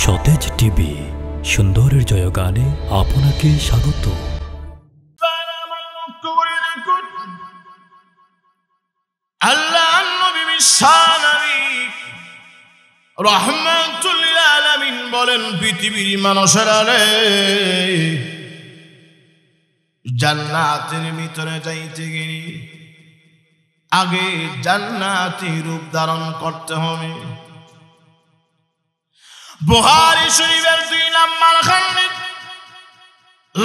সতেজ টিভি সুন্দরের জয়গানে আপনাকে স্বাগত। আল্লাহ নবী বিশ্বনবী রাহমাতুল লিল আলামিন বলেন, পৃথিবীর মানুষেরা রে, জান্নাতের ভিতরে যাইতে গেলে আগে জান্নাতি রূপ ধারণ করতে হবে। বুখারী শরীফের 2 নম্বর খণ্ডে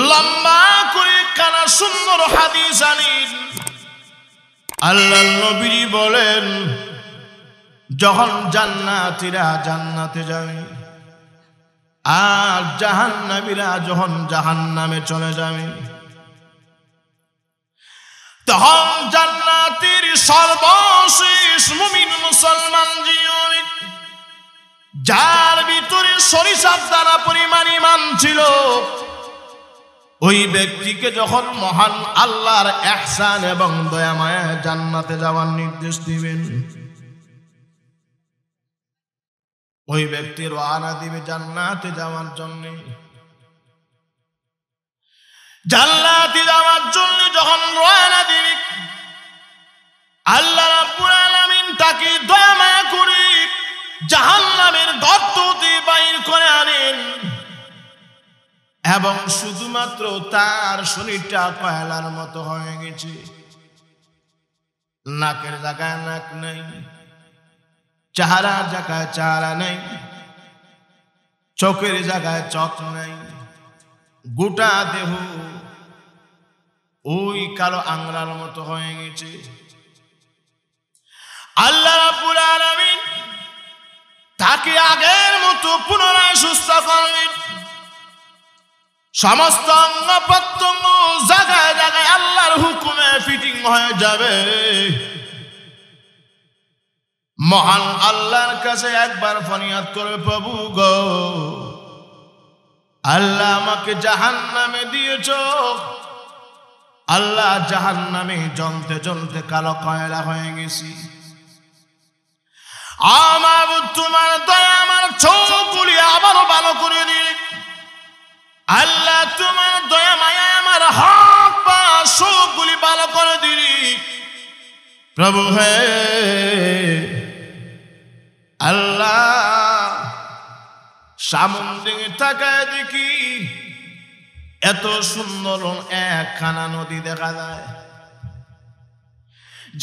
লম্বা করে কানা সুন্দর হাদিস আনেন। আল্লাহ নবী বলেন, যখন জান্নাতীরা জান্নাতে যাবে আর জাহান্নামীরা যখন জাহান্নামে চলে যাবে, তখন জান্নাতের সর্বশেষ মুমিন মুসলমান জীবনে যার ভিতরে সরিষার দানা পরিমাণ ঈমান ছিল, ওই ব্যক্তিকে যখন মহান আল্লাহর ইহসান এবং দয়া মায়া জান্নাতে যাওয়ার নির্দেশ দিবেন, ওই ব্যক্তি রওনা দিবে জান্নাতে যাওয়ার জন্য। জান্নাতে যাওয়ার জন্য যখন রওনা দিবে, আল্লাহ রাব্বুল আলামিন তাকে দয়া মায়া করে জাহান্নামের গর্ত হতে বাইর করে আনেন এবং শুধুমাত্র তার শরীরটা কয়লার মতো হয়ে গেছে। নাকের জায়গায় নাক নাই, চেহারার জায়গায় চেহারা নাই, চোখের জায়গায় চোখ নাই, গোটা দেহ ওই কালো আংরার মতো হয়ে গেছে। আল্লাহ রাব্বুল আলামিন তাকে আগের মতো পুনরায় সুস্থ করবেন। সমস্ত অঙ্গ প্রত্যঙ্গ জায়গায় জায়গায় আল্লাহর হুকুমে ফিটিং হয়ে যাবে। মহান আল্লাহর কাছে একবার ফরিয়াদ করে, প্রভু গো, আল্লাহ আমাকে জাহান্নামে দিয়েছো, আল্লাহ জাহান্নামে জ্বলতে জ্বলতে কালো কয়লা হয়ে গেছি। আমার তোমার দয়া আমার চোখগুলি আবারও ভালো করে দিলে, আল্লাহ তোমার দয়া মায়া আমার হাত পা চোখগুলি ভালো করে দিলি। প্রভু হে আল্লাহ, সামনে দিকে তাকায় দেখি এত সুন্দর একখানা নদী দেখা যায়,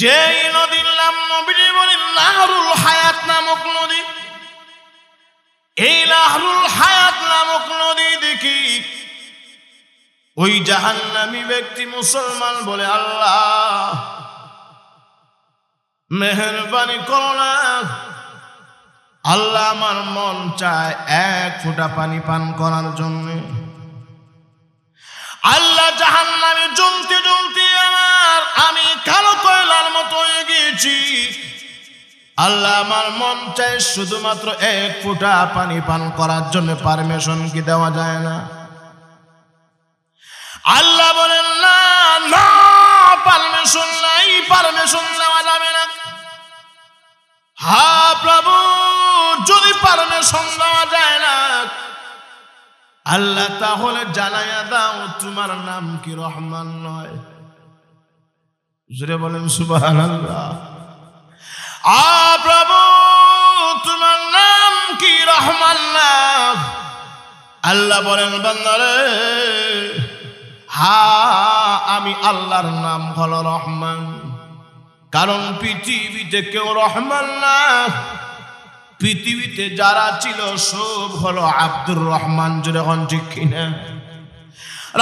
যেই নদীর নাম নবীজি বলেন নাহরুল হায়াত নামক নদী। এই নাহরুল হায়াত নামক নদী দেখি ওই জাহান্নামী ব্যক্তি মুসলমান বলে, আল্লাহ মেহেরবানি করো না, আল্লাহ আমার মন চায় 1 ফোঁটা পানি পান করার জন্য। আল্লাহ জাহান্নামে জ্বলতে জ্বলতে আমি কালো কয়লার মতো হয়ে গিয়েছি, আল্লাহ আমার মন চায় শুধুমাত্র 1 ফোঁটা পানি পান করার জন্য, পারমিশন কি দেওয়া যায় না? আল্লাহ বলেন, না না, পারমিশন নাই, পারমিশন দেওয়া যাবে না। হ্যাঁ প্রভু, যদি পারমিশন দেওয়া যায় না, আল্লাহ তাহলে জানাইয়া দাও তোমার নাম কি রহমান নয়? জোরে বলেন সুবহানাল্লাহ। প্রভু তোমার নাম কি রহমান না? আল্লাহ বলেন, বান্দারে হ্যাঁ, আমি আল্লাহর নাম হলো রহমান, কারণ পৃথিবীতে কেউ রহমান না, পৃথিবীতে যারা ছিল সব হলো আব্দুর রহমান। জোরে হন ঠিক কিনা?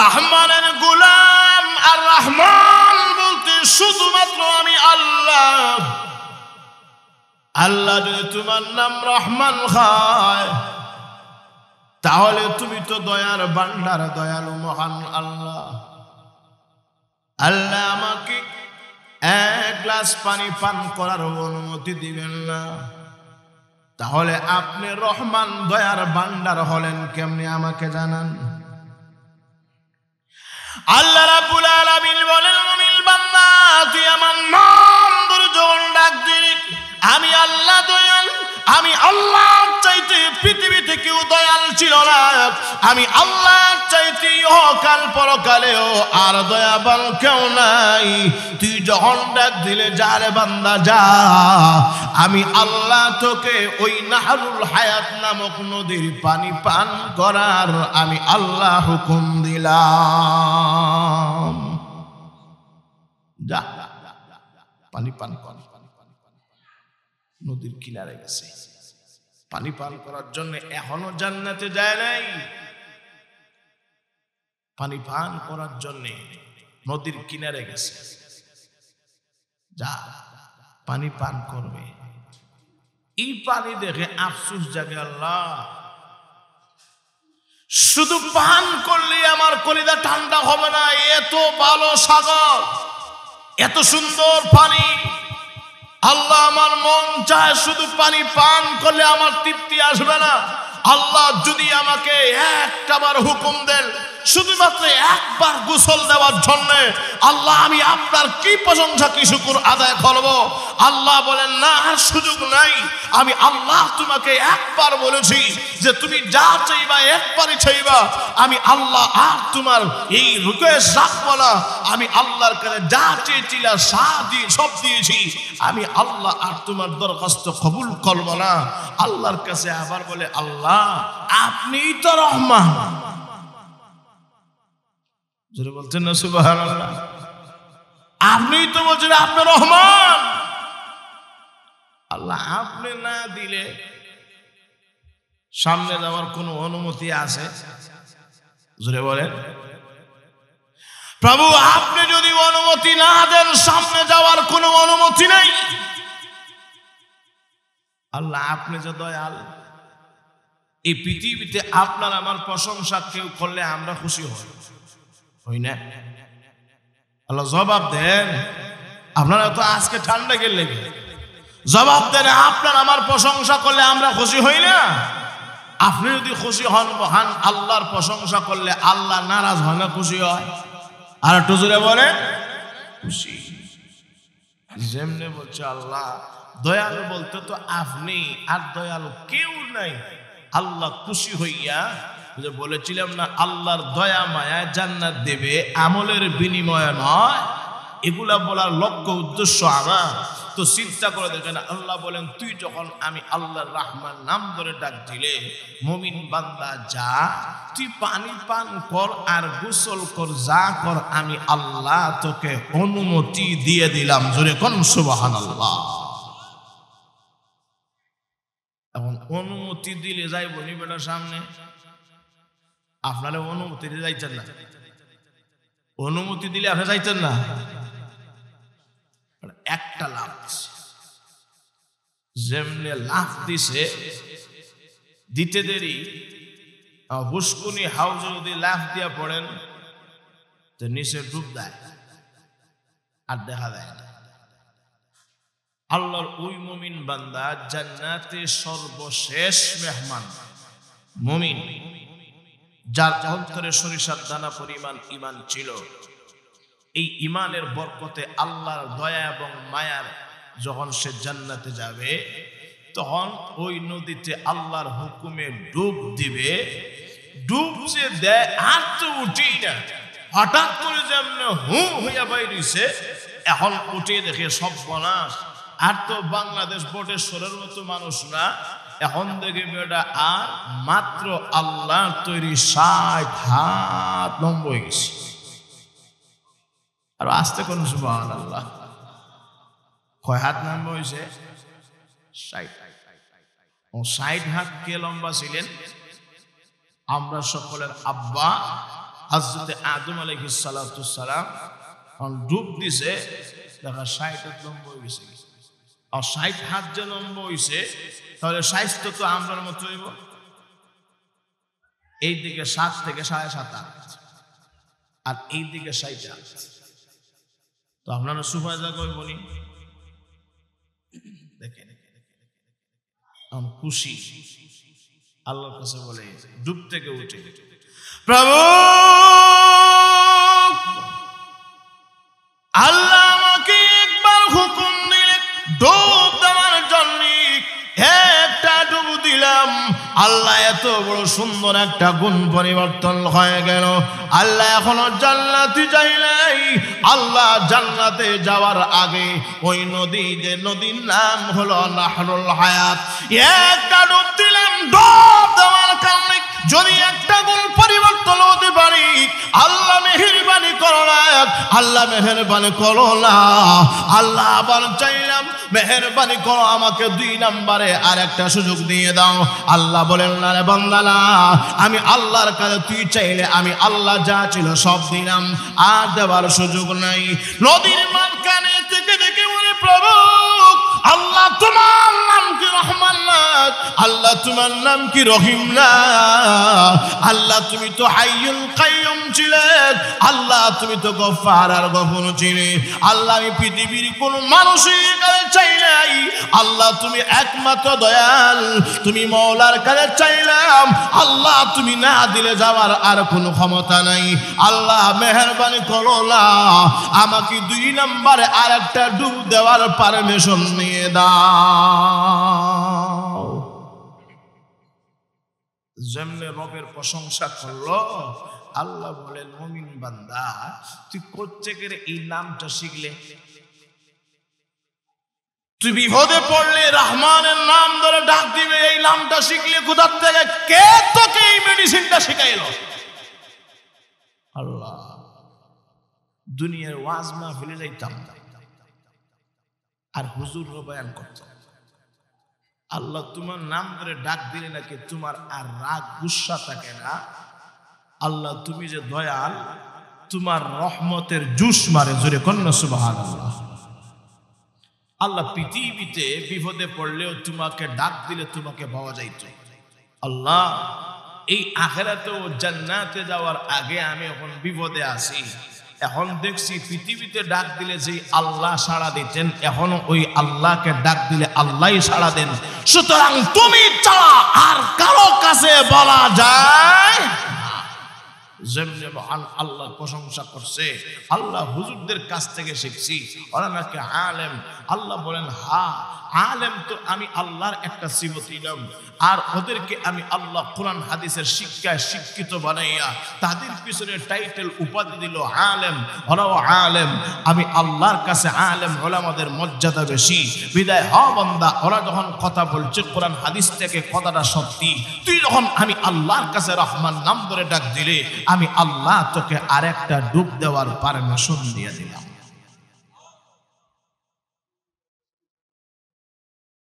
রহমানের গোলাম, আর রহমান বলতে শুধুমাত্র আমি আল্লাহ। আল্লাহ যদি তোমার নাম রহমান হয়, তাহলে তুমি তো দয়ার ভান্ডার, দয়ালু মহান আল্লাহ। আল্লাহ আমাকে 1 গ্লাস পানি পান করার অনুমতি দিবেন না, তাহলে আপনি রহমান দয়ার ভান্ডার হলেন কেমনে আমাকে জানান। আল্লাহ রাব্বুল আলামিন বলেন, মুমিন বান্দা তুই আমার নাম ধরে যখন ডাক দিবি, আমি আল্লাহ দয়াল, আমি আল্লাহ চাইতে পৃথিবীতে কেউ দয়া ছিল না। আমি আল্লাহ চাইতে অকাল পরকালেও আর দয়াবান কেউ নাই। তুই যখন ডাক দিলে যা রে বান্দা যা, আমি আল্লাহ তোকে ওই নাহরুল হায়াত নামক নদীর পানি পান করার আমি আল্লাহ হুকুম দিলাম। যা পানি পান কর। নদীর কিনারে গেছে পানি পান করার জন্য, এখনো জান্নাতে যায় নাই। পানি পান করার জন্য নদীর কিনারে গেছে, যা পানি পান করবে। এই পানি দেখে আফসোস জাগে, আল্লাহ শুধু পান করলে আমার কলিজা ঠান্ডা হবে না, এত ভালো সাগর, এত সুন্দর পানি। আল্লাহ আমার মন চায় শুধু পানি পান করলে আমার তৃপ্তি আসবে না। আল্লাহ যদি আমাকে একটাবার হুকুম দেন শুধুমাত্র একবার গোসল দেওয়ার জন্য, আল্লাহ আমি আপনার কি প্রশংসা কি শুকর আদায় করব। আল্লাহ বলেন না, আর সুযোগ নাই। আমি আল্লাহ তোমাকে একবার বলেছি যে তুমি যা চাইবা একবারই চাইবা। আমি আল্লাহ আর তোমার এই রিকোয়েস্ট রাখবো না। আমি আল্লাহর কাছে যা চেয়েছিলা সব দিয়েছি। আমি আল্লাহ আর তোমার দরখাস্ত কবুল করব না। আল্লাহর কাছে আবার বলে, আল্লাহ আপনিই তো রহমান। জোরে বলছেন না সুবহানাল্লাহ? আপনিই তো বলছেন আপনি রহমান। আল্লাহ আপনি না দিলে সামনে যাওয়ার কোনো অনুমতি আছে? জোরে বলেন। প্রভু আপনি যদি অনুমতি না দেন সামনে যাওয়ার কোনো অনুমতি নেই। আল্লাহ আপনি যে দয়াল, এই পৃথিবীতে আপনার আমার প্রশংসা কেউ করলে আমরা খুশি হই না? আল্লাহ জবাব দেন। আপনারা তো আজকে ঠান্ডা গেলে জবাব দেন, আপনার আমার প্রশংসা করলে আমরা খুশি হই না? আপনি যদি খুশি হন মহান আল্লাহর প্রশংসা করলে আল্লাহ নারাজ হয় না খুশি হয়? আর একটু জোরে বলে খুশি। যেমনে বলছে আল্লাহ দয়ালু বলতে তো আপনি, আর দয়ালু কেউ নাই। আল্লাহ খুশি হইয়া যে বলেছিলাম না আল্লাহর দয়া মায়ায় জান্নাত দেবে, আমলের বিনিময়ে নয়। এগুলা বলার লক্ষ্য উদ্দেশ্য আমার। তো চিন্তা করে দেখেন, আল্লাহ বলেন তুই যখন আমি আল্লাহর রহমান নাম ধরে ডাক দিলে, মুমিন বান্দা যা তুই পানি পান কর আর গোসল কর, যা কর আমি আল্লাহ তোকে অনুমতি দিয়ে দিলাম। জোরে কোন সুবহানাল্লাহ। এখন অনুমতি দিলে যাইব নি বেটার সামনে? আপনারা অনুমতি দিয়ে যাইতেন না? অনুমতি দিলে আপনি যাইতেন না? একটা লাভ দিছে, যেমনি লাভ দিছে দিতে দেরি। হুস্কুনি হাউজে যদি লাভ দিয়া পড়েন তো নিচে ডুব দেয় আর দেখা যায় না। আল্লাহর ওই মুমিন বান্দা জান্নাতে সর্বশেষ মেহমান মুমিন, যার অন্তরে সরিষার দানা পরিমাণ ঈমান ছিল। এই ঈমানের বরকতে আল্লাহর দয়া এবং মায়ার যখন সে জান্নাতে যাবে, তখন ওই নদীতে আল্লাহর হুকুমে ডুব দিবে। ডুব যে দেয় আর তো উঠি না, হঠাৎ করে যেমন হইয়া বাইরেছে, এখন উঠে দেখে সব বনাস। আর তো বাংলাদেশ বটেশ্বরের মতো মানুষ না, এখন দেখে বেটা আর মাত্র আল্লাহ তৈরি 60 হাত লম্বা হয়ে গেছে। আর আসতে কোন সুবহানাল্লাহ, কয় হাত লম্বা হয়েছে? 60 হাত। কে লম্বা ছিলেন? আমরা সকলের আব্বা হযরত আদম আলাইহিস সালাতুস সালাম ডুব দিছে, দেখা 60 হাত লম্বা হয়ে গেছে। আর 60 হাত যে লম্বা হয়েছে, তাহলে স্বাস্থ্য তো আমরার মতো হইব। এই দিকে 7 থেকে 7.5 হাত, আর এই দিকে 60 হাত। তো আপনারা সুফায়দা করবো নি? দেখেন আমি খুশি। আল্লাহর কাছে বলে ডুব থেকে উঠে, প্রভু আল্লাহ আমাকে একবার হুকুম দিলে ডুব দেওয়ার জন্য, একটা ডুব দিলাম। আল্লাহ এত বড় সুন্দর একটা গুণ পরিবর্তন হয়ে গেল। আল্লাহ এখনো জান্নাতে যাইলাই, আল্লাহ জান্নাতে যাওয়ার আগে ওই নদী, যে নদীর নাম হলো নাহরুল হায়াত, একটা ডুব দিলাম। ডুব দেওয়ার কারণে যদি একটা গুণ পরিবর্তন হতে পারি, আল্লাহ মেহেরবানি করো না, আল্লাহ মেহেরবানি করো না। আল্লাহ আবার চাইলাম মেহেরবানি করো, আমাকে 2 নম্বরে আর একটা সুযোগ দিয়ে দাও। আল্লাহ বলেন না রে বান্দা, না, আমি আল্লাহর কাছে তুই চাইলে আমি আল্লাহ যা ছিল সব দিলাম, আর দেওয়ার সুযোগ নাই। নদীর মাঝখানে থেকে দেখে বলে, প্রভু আল্লাহ তোমার নাম কি রহমান না, আল্লাহ তোমার নাম কি রহিম না, আল্লাহ তুমি তো হাইয়ুল কাইয়ুম ছিলে, আল্লাহ তুমি তো গফফার আর গফুর ছিলে। আল্লাহ আমি পৃথিবীর কোন মানুষের কাছে চাই নাই, আল্লাহ তুমি একমাত্র দয়াল, তুমি মওলার কাছে চাইলাম, আল্লাহ তুমি না দিলে যাওয়ার আর কোনো ক্ষমতা নাই। আল্লাহ মেহেরবানি করো না, আমাকে 2 নম্বরে আর একটা ডুব দেওয়ার পারমিশন নিয়ে দাও। যেমনে রবের প্রশংসা করলো, আল্লাহ বলেন, মুমিন বান্দা তুই কোত্থেকে এই নামটা শিখলে? তুই বিপদে পড়লে রহমানের নাম ধরে ডাক দিবে, এই নামটা শিখলে কোথা থেকে? কে তোকে এই মেডিসিনটা শিখাইলো? আল্লাহ। দুনিয়ার ওয়াজ মাহফিলে যাইতাম আর হুজুর বয়ান করতাম, আল্লাহ তোমার নাম ধরে ডাক দিলে নাকি তোমার আর রাগ গুসা থাকে না। আল্লাহ তুমি যে দয়াল, তোমার রহমতের জুস মারে, জোরে কন্যা সুবহানাল্লাহ। আল্লাহ পৃথিবীতে বিপদে পড়লেও তোমাকে ডাক দিলে তোমাকে পাওয়া যাইত। আল্লাহ এই আখিরাতেও জান্নাতে যাওয়ার আগে আমি এখন বিপদে আছি, এখন দেখছি পৃথিবীতে ডাক দিলে যে আল্লাহ সাড়া দিতেন, এখন ওই আল্লাহকে ডাক দিলে আল্লাহই সাড়া দেন। সুতরাং তুমি ছাড়া আর কারো কাছে বলা যায়। যেমনি মহান আল্লাহ প্রশংসা করছে, আল্লাহ হুজুরদের কাছ থেকে শিখছি, ওরা নাকি আলেম। আল্লাহ বলেন, হ্যাঁ আলেম তো আমি আল্লাহর একটা সিফত দিলাম, আর ওদেরকে আমি আল্লাহ কোরআন হাদিসের শিক্ষায় শিক্ষিত বানাইয়া তাদের পিছনে টাইটেল উপাধি দিল আলেম। ওরাও আলেম, আমি আল্লাহর কাছে আলেম ওলামাদের মর্যাদা বেশি। বিদায় হ বান্দা, ওরা যখন কথা বলছে কোরআন হাদিস থেকে কথাটা সত্যি, তুই যখন আমি আল্লাহর কাছে রহমান নাম ধরে ডাক দিলে, আমি আল্লাহ তোকে আরেকটা ডুব দেওয়ার পারমিশন দিয়ে দিলাম।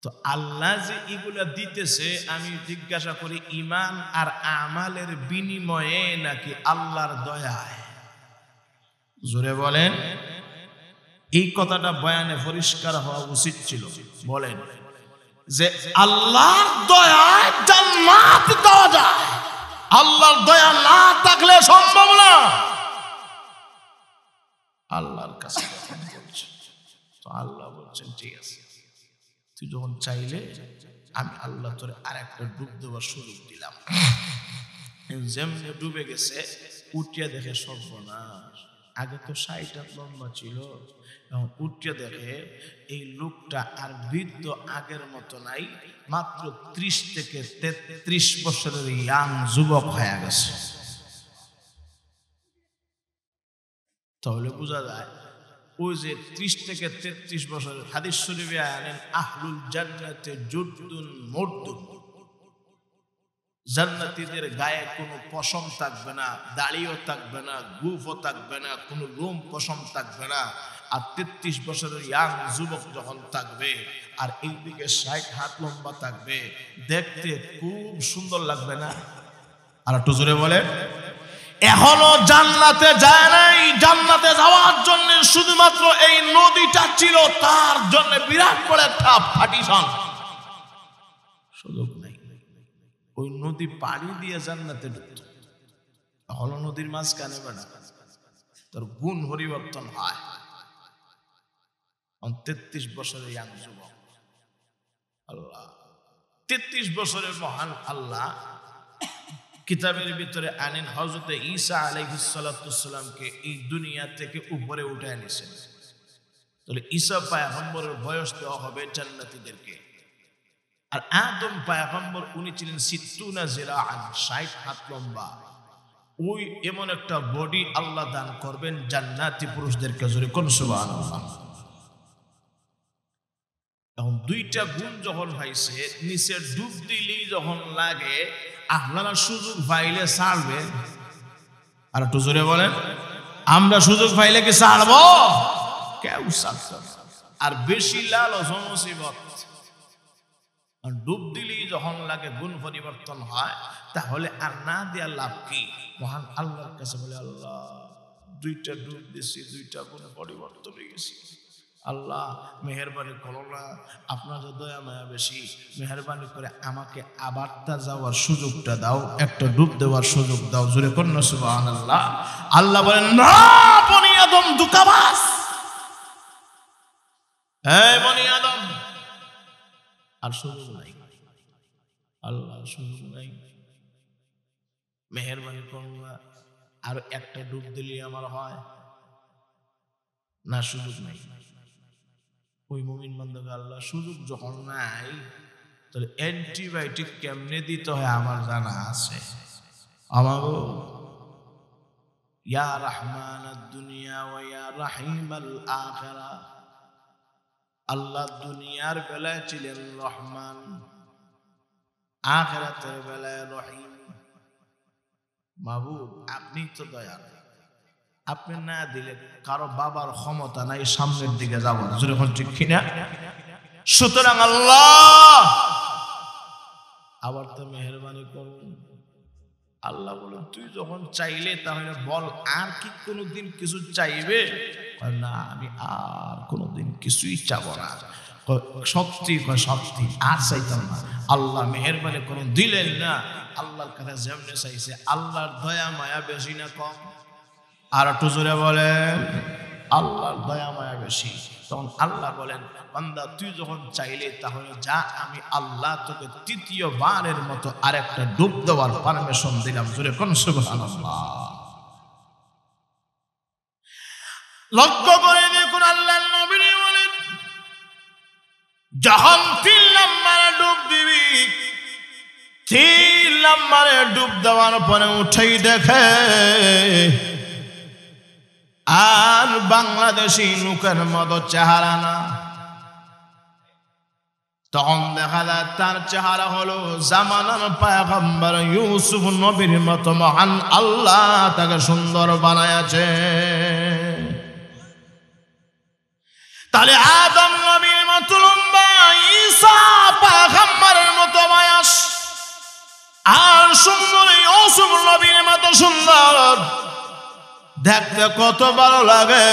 তো আল্লাহ যে এগুলা দিতেছে, আমি জিজ্ঞাসা করি ঈমান আর আমালের বিনিময়ে নাকি আল্লাহর দয়ায়? জোরে বলেন। এই কথাটা বয়ানে পরিষ্কার হওয়া উচিত ছিল। বলেন যে আল্লাহর দয়ায় জান্নাত দেওয়া যায়, আল্লাহর দয়া না থাকলে সম্ভব না। আল্লাহর কাছে তো আল্লাহ বলছেন, ঠিক আছে, তুই যখন চাইলে আমি আল্লাহ তোরে আর একটা ডুব দেওয়ার সুযোগ দিলাম। যেমনি ডুবে গেছে, উঠিয়া দেখে সর্বনাশ, আগে তো 60 হাত লম্বা ছিল, এবং উঠিয়া দেখে এই লোকটা আর বৃদ্ধ আগের মতো নাই, মাত্র 30 থেকে 33 বছরের ইয়াং যুবক হয়ে গেছে। তাহলে বোঝা যায় ওই যে 30 থেকে 33 বছরের হাদিস শরীফে আনেন, আহলুল জান্নাতে জুদ্দুন মুরদুন, জান্নাতীদের গায়ে কোনো পশম থাকবে না, দাড়িও থাকবে না, গুফও থাকবে না, কোনো লোম পশম থাকবে না। আর 33 বছরের ইয়াং যুবক যখন থাকবে, আর এইদিকে 60 হাত লম্বা থাকবে, দেখতে খুব সুন্দর লাগবে না? আর একটু জোরে বলে। এখনো জান্নাতে যায় নাই, জান্নাতে যাওয়ার জন্য শুধুমাত্র এই নদীটা ছিল তার জন্য বিরাট বড় একটা পার্টিশন, সুযোগ নাই। ওই নদী পাড়ি দিয়ে জান্নাতে ঢুকত, এখনো নদীর মাঝখানে বেড়া, তোর গুণ পরিবর্তন হয়। 33 বছরের ইয়াং যুবক, আল্লাহ 33 বছরের মহান আল্লাহ কিতাবের ভিতরে আনেন হযরত ঈসা আলাইহিস সালাতুসসালামকে এই দুনিয়া থেকে উপরে উঠে এনেছেন। তাহলে ঈসা পয়গম্বরের বয়স দেওয়া হবে জান্নাতীদেরকে। আর আদম পয়গম্বর উনি ছিলেন 60 জিরাআন, 60 হাত লম্বা। ওই এমন একটা বডি আল্লাহ দান করবেন জান্নাতি পুরুষদেরকে, জোরে কোন সুবহানাল্লাহ। এখন দুইটা গুণ যখন পাইছে, নিচে ডুব দিলেই যখন লাগে, আপনারা সুযোগ পাইলে ছাড়বেন? আর একটু জোরে বলেন, আমরা সুযোগ পাইলে কি ছাড়বো? কেউ ছাড়ছে না। আর বেশি লালচ মুসিবত। ডুব দিলেই যখন লাগে গুণ পরিবর্তন হয়, তাহলে আর না দেয়া লাভ কি? মহান আল্লাহর কাছে বলে, আল্লাহ দুইটা ডুব দিছি, দুইটা গুণ পরিবর্তন হয়ে গেছি। আল্লাহ মেহেরবানি করো না, আপনার দয়া মায়া বেশি, মেহেরবানি করে আমাকে আবারটা যাওয়ার সুযোগটা দাও, একটা ডুব দেওয়ার সুযোগ দাও। জোরে করুন না সুবহানাল্লাহ। আল্লাহ বলেন, না বনি আদম দুকাবাস, এই বনি আদম আর সুযোগ নাই, আল্লাহ সুযোগ নাই, মেহেরবানি করুন না, আর একটা ডুব দিলে আমার হয় না, সুযোগ নাই। ওই মুমিন বান্দাকে আল্লাহ সুযোগ যখন নাই, তাহলে অ্যান্টিবায়োটিক কেমনে দিতে হয় আমার জানা আছে। আমাগো ইয়া রহমানাদ দুনিয়া ওয়া ইয়া রাহিমাল আখিরা, আল্লাহ দুনিয়ার বেলায় ছিলেন রহমান, আখিরাতের বেলায় রহিম। মাবুদ আপনি তো দয়ালু, আপনি না দিলে কারো বাবার ক্ষমতা নাই সামনের দিকে যাবো, যখন ঠিক কিনা। সুতরাং আল্লাহ আবার তো মেহেরবানি করুন। আল্লাহ বলেন, তুই যখন চাইলে তাহলে বল, আর কি কোনোদিন কিছু চাইবে? না, আমি আর কোনোদিন কিছুই চাবো না। সত্যি সত্যি আর চাইতাম না। আল্লাহ মেহেরবানি করুন, দিলেন না। আল্লাহর কাছে যেমনে চাইছে, আল্লাহর দয়া মায়া বেশি না কম? আর একটু জোরে বলেন, আল্লাহর দয়া মায়া বেশি। তখন আল্লাহ বলেন, বান্দা তুই যখন চাইলে তাহলে যা, আমি আল্লাহ তোকে তৃতীয়বারের মতো আরেকটা ডুব দেওয়ার পারমিশন দিলাম। জোরে কোন সুবহানাল্লাহ। লক্ষ্য করে দেখুন, আল্লাহর নবী বলেন, যখন 3 নম্বরে ডুব দিবি, 3 নম্বরে ডুব দেওয়ার পরে উঠেই দেখে আর বাংলাদেশি লোকের মতো চেহারা না। তখন দেখা যায় তার চেহারা হলো জামানার পয়গম্বর ইউসুফ নবীর মতো মহান আল্লাহ তাকে সুন্দর বানায়াছে। তাহলে আদম নবীর মতো লম্বা, ঈসা পয়গম্বরের মতো বয়স, আর সুন্দর ইউসুফ নবীর মতো সুন্দর, দেখতে কত ভালো লাগে।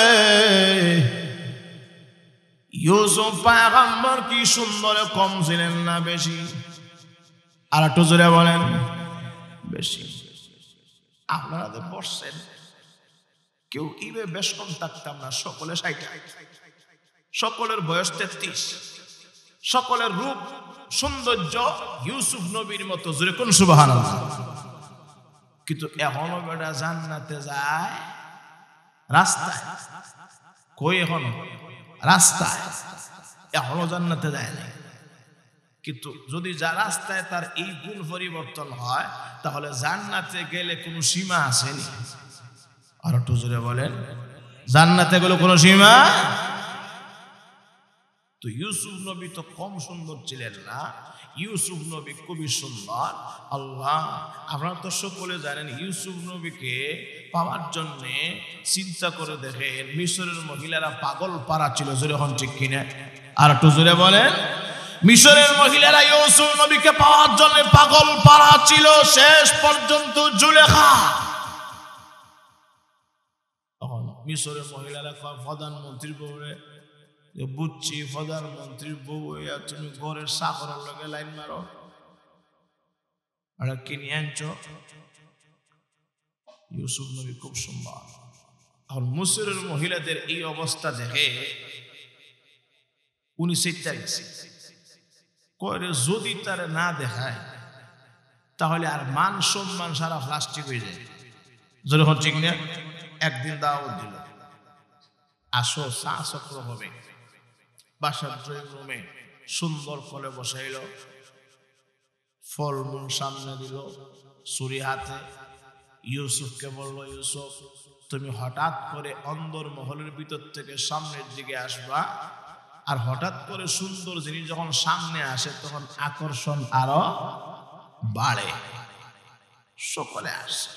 ইউসুফ পয়গম্বর কি সুন্দর, কম ছিলেন না বেশি? আর একটু জোরে বলেন, বেশি। আপনারা তো বসছেন, কেউ ইবে বেশ কম থাকতাম না, সকলে 60, সকলের বয়স 33, সকলের রূপ সৌন্দর্য ইউসুফ নবীর মতো। জোরে কোন সুবহানাল্লাহ। কিন্তু এখনো বেটা জান্নাতে যায় রাস্তায়, কই এখনো রাস্তায়, এখনো জান্নাতে যায় না। কিন্তু যদি যা রাস্তায় তার এই গুণ পরিবর্তন হয়, তাহলে জান্নাতে গেলে কোনো সীমা আসেনি। আর একটু জোরে বলেন, জান্নাতে গেলে কোনো সীমা? তো ইউসুফ নবী তো কম সুন্দর ছিলেন না, ইউসুফ নবী খুবই সুন্দর। আল্লাহ, আপনারা তো সকলে জানেন, ইউসুফ নবীকে পাওয়ার জন্য চিন্তা করে দেখেন, মিশরের মহিলারা পাগল পারা ছিল। জোরে এখন ঠিক কিনা? আর একটু জোরে বলেন, মিশরের মহিলারা ইউসুফ নবীকে পাওয়ার জন্য পাগল পারা ছিল, শেষ পর্যন্ত জুলেখা। তখন মিশরের মহিলারা প্রধানমন্ত্রীর বউরে, বুঝছি প্রধানমন্ত্রীর বউ, তুমি ঘরের চাকরের লগে লাইন মারো, আর কিনে আনছ। ইউসুফ নবী খুব সুন্দর। এখন মিশরের মহিলাদের এই অবস্থা দেখে উনি চিন্তা গেছে, কয়ে যদি তার না দেখায় তাহলে আর মান সম্মান সারা প্লাস্টিক হয়ে যায়। যখন ঠিক না, একদিন দাওয়াত দিল, আসো চা চক্র হবে। বাসার ড্রয়িং রুমে সুন্দর করে বসাইল, ফলমূল সামনে দিল ছুরি হাতে। ইউসুফকে বলল, ইউসুফ তুমি হঠাৎ করে অন্দর মহলের ভিতর থেকে সামনের দিকে আসবা, আর হঠাৎ করে সুন্দর জিনিস যখন সামনে আসে তখন আকর্ষণ আরো বাড়ে। সকলে আসছে,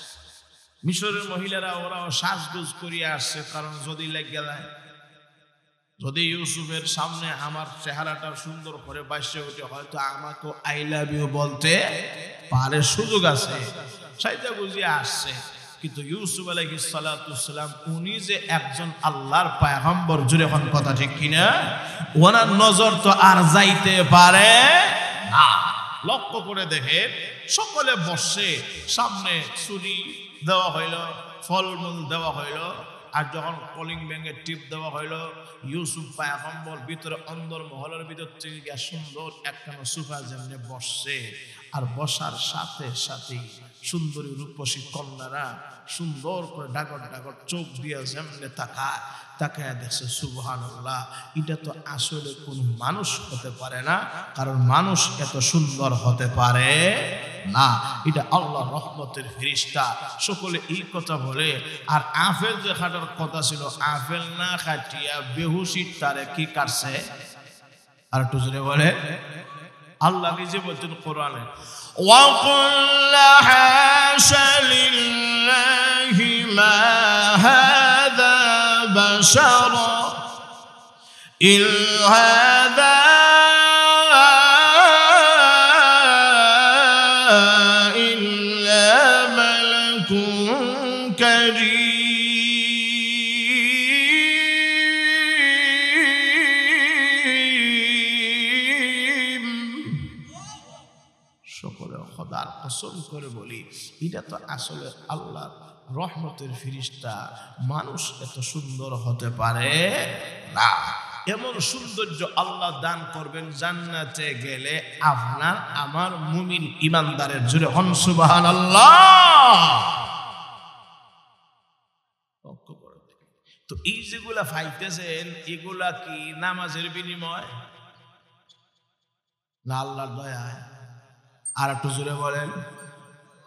মিশরের মহিলারা ওরাও সাজগোজ করিয়া আসছে, কারণ যদি লেগে যায়, যদি ইউসুফের সামনে আমার চেহারাটা সুন্দর করে বাসে ওঠে, হয়তো আমাকে আই লাভ ইউ বলতে পারে, সুযোগ আছে, সাইজা গুজিয়ে আসছে। কিন্তু ইউসুফ আলাইহিস সালাতু সালাম উনি যে একজন আল্লাহর পয়গম্বর, জুড়ে এখন কথা ঠিক কিনা, ওনার নজর তো আর যাইতে পারে না। লক্ষ্য করে দেখে সকলে বসে, সামনে ছুরি দেওয়া হইল, ফলমূল দেওয়া হইল, আর যখন কলিং ব্যাঙের টিপ দেওয়া হইল, ইউসুফ পয়গম্বর ভিতরে অন্দর মহলের ভিতর থেকে সুন্দর একখানা সোফা যেমনি বসছে, আর বসার সাথে সাথে সুন্দরী রূপসী কন্যারা সুন্দর করে ডাগর ডাগর চোখ দিয়ে যেমনি তাকায় দেখছে, সুবহানাল্লাহ, এটা তো আসলে কোন মানুষ হতে পারে না, কারণ মানুষ এত সুন্দর হতে পারে না, এটা আল্লাহ রহমতের ফেরেশতা। সকলে এই কথা বলে। আর আপেল যে খাটার কথা ছিল, আপেল না খাটিয়া বেহুশির তারে কি কাটছে, আর একটু জোরে বলে, আল্লাহ নিজে বলছেন কোরআনে, وَقُلْ حَاشَ لِلَّهِ مَا هَذَا بَشَرًا إِنْ هَذَا إِلَّا مَلَكٌ كَرِيمٌ। সকলে খোদার কসম করে বলি, এটা তো আসলে আল্লাহর রহমতের ফেরেশতা, মানুষ এত সুন্দর হতে পারে না। এমন সৌন্দর্য আল্লাহ দান করবেন জান্নাতে গেলে আপনার আমার মুমিন ইমানদারের, জুড়ে হন সুবহানাল্লাহ। তো এই যেগুলা পাইতেছেন, এগুলা কি নামাজের বিনিময় না আল্লাহর দয়ায়? আর একটু জোরে বলেন,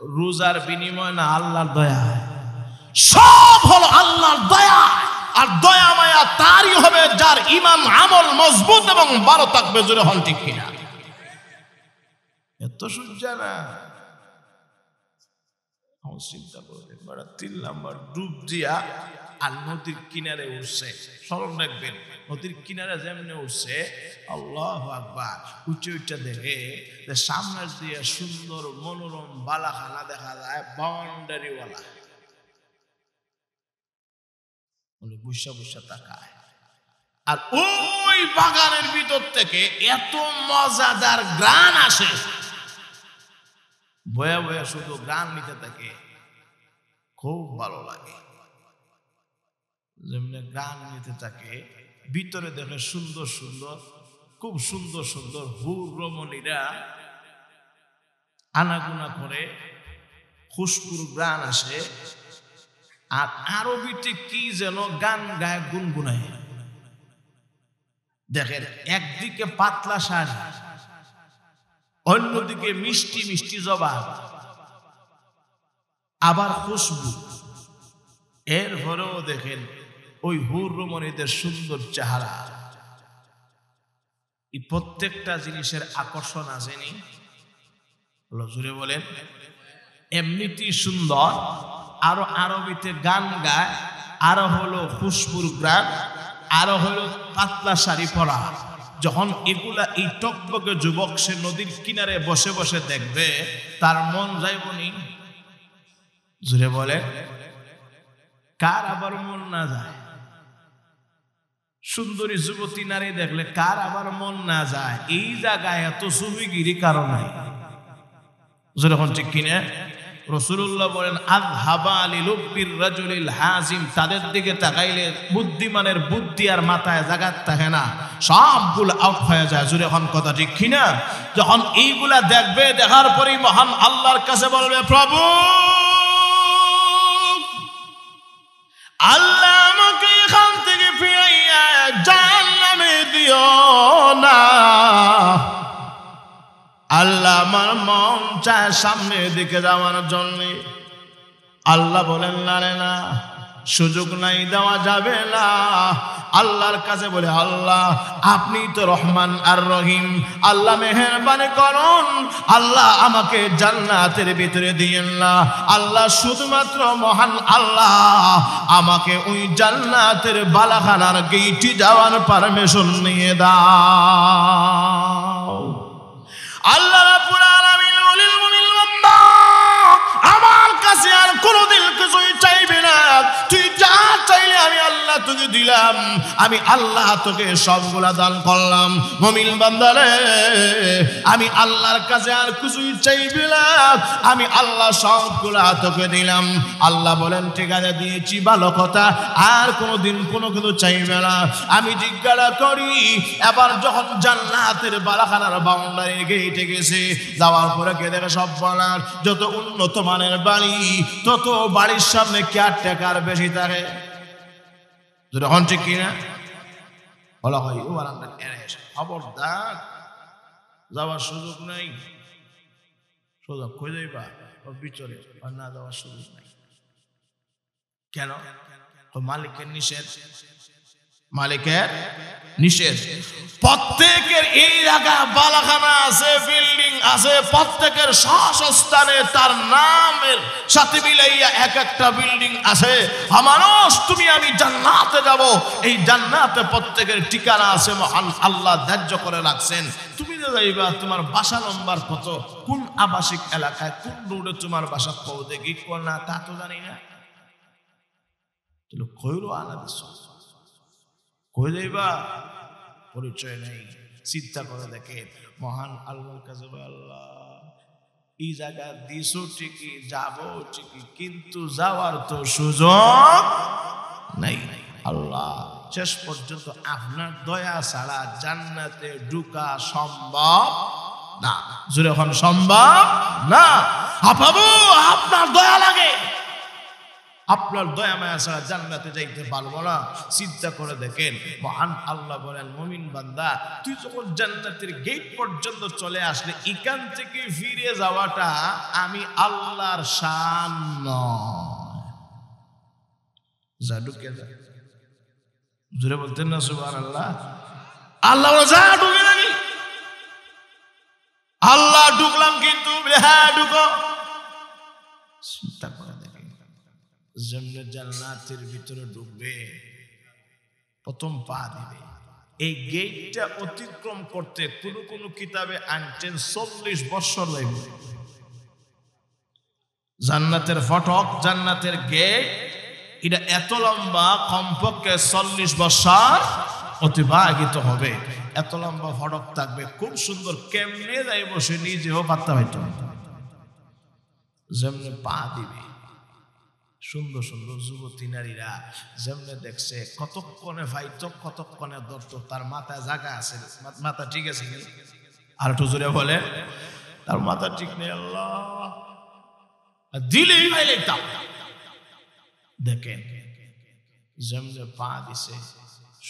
রোজার বিনিময় না আল্লাহর দয়ায়? সব হলো আল্লাহর দয়া। আর দয়া মায়া তারই হবে যার ঈমান আমল মজবুত এবং ভালো থাকবে, জোরে হন ঠিক কিনা? এত সূর্যা না চিন্তা করবেন, 3 নাম্বার ডুব দিয়া আর নদীর কিনারে উঠছে। স্মরণ রাখবেন, নদীর কিনারে যেমনি উঠছে, আল্লাহু আকবার, উঠে উঠে দেখে যে সামনের দিয়ে সুন্দর মনোরম বালাখানা দেখা যায়, বাউন্ডারিওয়ালা। বুসা বুসা তাকায়, আর ওই বাগানের ভিতর থেকে এত মজাদার গান আসে, বয়া বয়া শুধু গান নিতে থাকে, খুব ভালো লাগে। যেমনি গান নিতে থাকে, ভিতরে দেখে সুন্দর সুন্দর, খুব সুন্দর সুন্দর হুর রমণীরা আনাগুনা করে, খুশবুর গান আসে, আর আরবিতে কি যেন গান গায়ে গুনগুনায়। দেখেন, একদিকে পাতলা শাড়ি, অন্যদিকে মিষ্টি মিষ্টি জবাব, আবার খুশবু। এরপরেও দেখেন ওই হুর রমণীদের সুন্দর চেহারা। এই প্রত্যেকটা জিনিসের আকর্ষণ আসেনি, জুড়ে বলেন, এমনিতেই সুন্দর, আরো আরবিতে গান গায়, আরো হলো খুশবুর গ্রান, আরো হলো পাতলা শাড়ি পরা। যখন এগুলা এই টকবকে যুবক সে নদীর কিনারে বসে বসে দেখবে, তার মন যাইবনি, জুড়ে বলে, কার আবার মন না যায়? সুন্দরী যুবতী নারী দেখলে কার আবার মন না যায়? এই জায়গায় এত সুবিগিরি কারণে, যখন ঠিক কিনা রাসূলুল্লাহ বলেন, আযহাবা লিলুব্বির রাজুলিল হাজিম, তাদের দিকে তাকাইলে বুদ্ধিমানের বুদ্ধি আর মাথায় জাগাত থাকে না, সবগুলো আউট হয়ে যায়। জুড়ে এখন কথা ঠিক কিনা? যখন এইগুলা দেখবে, দেখার পরেই মহান আল্লাহর কাছে বলবে, প্রভু আল্লাহ আমাকে এখান থেকে ফিরাইয়া জাহান্নামে দিও না, আল্লাহ আমার মন চায় সামনের দিকে যাওয়ার জন্য। আল্লাহ বলেন না রে না, সুযোগ নাই, দেওয়া যাবে না। আল্লাহর কাছে বলে, আল্লাহ আপনি তো রহমান আর রহিম, আল্লাহ মেহেরবানি করুন, আল্লাহ আমাকে জান্নাতের ভিতরে দিয়েন না। আল্লাহ শুধুমাত্র মহান আল্লাহ আমাকে ওই জান্নাতের বালাখানার গেইটে যাওয়ার পারমিশন নিয়ে দাও। আল্লাহ রাব্বুল আলামিন বলেন, মুমিন বান্দা আমার কাছে আর কোনোদিন কিছুই চাইবে না, তুই যা চাইলে আমি আল্লাহ তোকে দিলাম, আমি আল্লাহ তোকে সবগুলা দান করলাম। মুমিন বান্দা রে, আমি আল্লাহর কাছে আর কিছুই চাইবে না, আমি আল্লাহ সবগুলা তোকে দিলাম। আল্লাহ বলেন, ঠিক আছে দিয়েছি, ভালো কথা, আর কোনোদিন কোনো কিছু চাইবে না। আমি জিজ্ঞাসা করি, এবার যখন জান্নাতের বালাখানার বাউন্ডারি গেটে গেছে, যাওয়ার পরে কে দেখে সব বলার যত উন্নত মানের বাড়ি, তত বাড়ির সামনে কেয়ারটেকার বেশি থাকে। যখন ঠিক কিনা বলা হয়, ও বারান্দা খবরদার যাওয়ার সুযোগ নাই, সুযোগ কই যাইবা বিচরে না, যাওয়ার সুযোগ নাই। কেন? মালিকের নিষেধ, মালিকের নিষেধ। প্রত্যেকের এই জায়গা বালাখানা আছে, বিল্ডিং আছে, প্রত্যেকের স্থানে তার নামের সাথে মিলাইয়া এক একটা বিল্ডিং আছে। মানুষ তুমি আমি জান্নাতে যাব, এই জান্নাতে প্রত্যেকের ঠিকানা আছে, মহান আল্লাহ ধার্য করে রাখছেন। তুমি যে যাইবা, তোমার বাসা নম্বর কত, কোন আবাসিক এলাকায়, কোন রোডে তোমার বাসা, কও দেখি, কোন না তা তো জানি না। কইরো আনা দিস, কই যাইবা পরিচয় নেই। চিন্তা করে দেখে মহান আল্লাহর কাছে, আল্লাহ এই জায়গা দিছো ঠিকই, যাবো ঠিকই, কিন্তু যাওয়ার তো সুযোগ নাই। আল্লাহ শেষ পর্যন্ত আপনার দয়া ছাড়া জান্নাতে ঢুকা সম্ভব না। জোরে এখন সম্ভব না। আপাবু আপনার দয়া লাগে, আপনার দয়া মায়া ছাড়া জান্নাতে যাইতে পারবো না। চিন্তা করে দেখেন, মহান আল্লাহ বলেন, মুমিন বান্দা তুই যখন জান্নাতের গেট পর্যন্ত চলে আসলে, এখান থেকে ফিরে যাওয়াটা আমি আল্লাহর শান নয়। যা ঢুকে যা, জোরে বলতেন না সুবহানাল্লাহ। আল্লাহ যা ঢুকে জানি, আল্লাহ ঢুকলাম কিন্তু হ্যাঁ ঢুকো। চিন্তা করে যেমনি জান্নাতের ভিতরে ঢুকবে, প্রথম পা দিবে, এই গেটটা অতিক্রম করতে কোন কোন কিতাবে আনছেন 40 বছর লাগবে। জান্নাতের ফটক, জান্নাতের গেট, এটা এত লম্বা, কমপক্ষে 40 বছর অতিবাহিত হবে। এত লম্বা ফটক থাকবে, খুব সুন্দর। কেমনে যাই বসে নিজেও পাত্তা হইতো, যেমনি পা দিবে, সুন্দর সুন্দর যুবতী নারীরা যেমনে দেখছে, কতক্ষণে ভাইতো, কতক্ষণে ধরত, তার মাথায় জায়গা আছে, মাথা ঠিক আছে, আর একটু জোরে বলে, তার মাথা ঠিক নেই। আল্লাহ দিলেই ভাই লিখতাম। দেখেন যেমনে পা দিছে,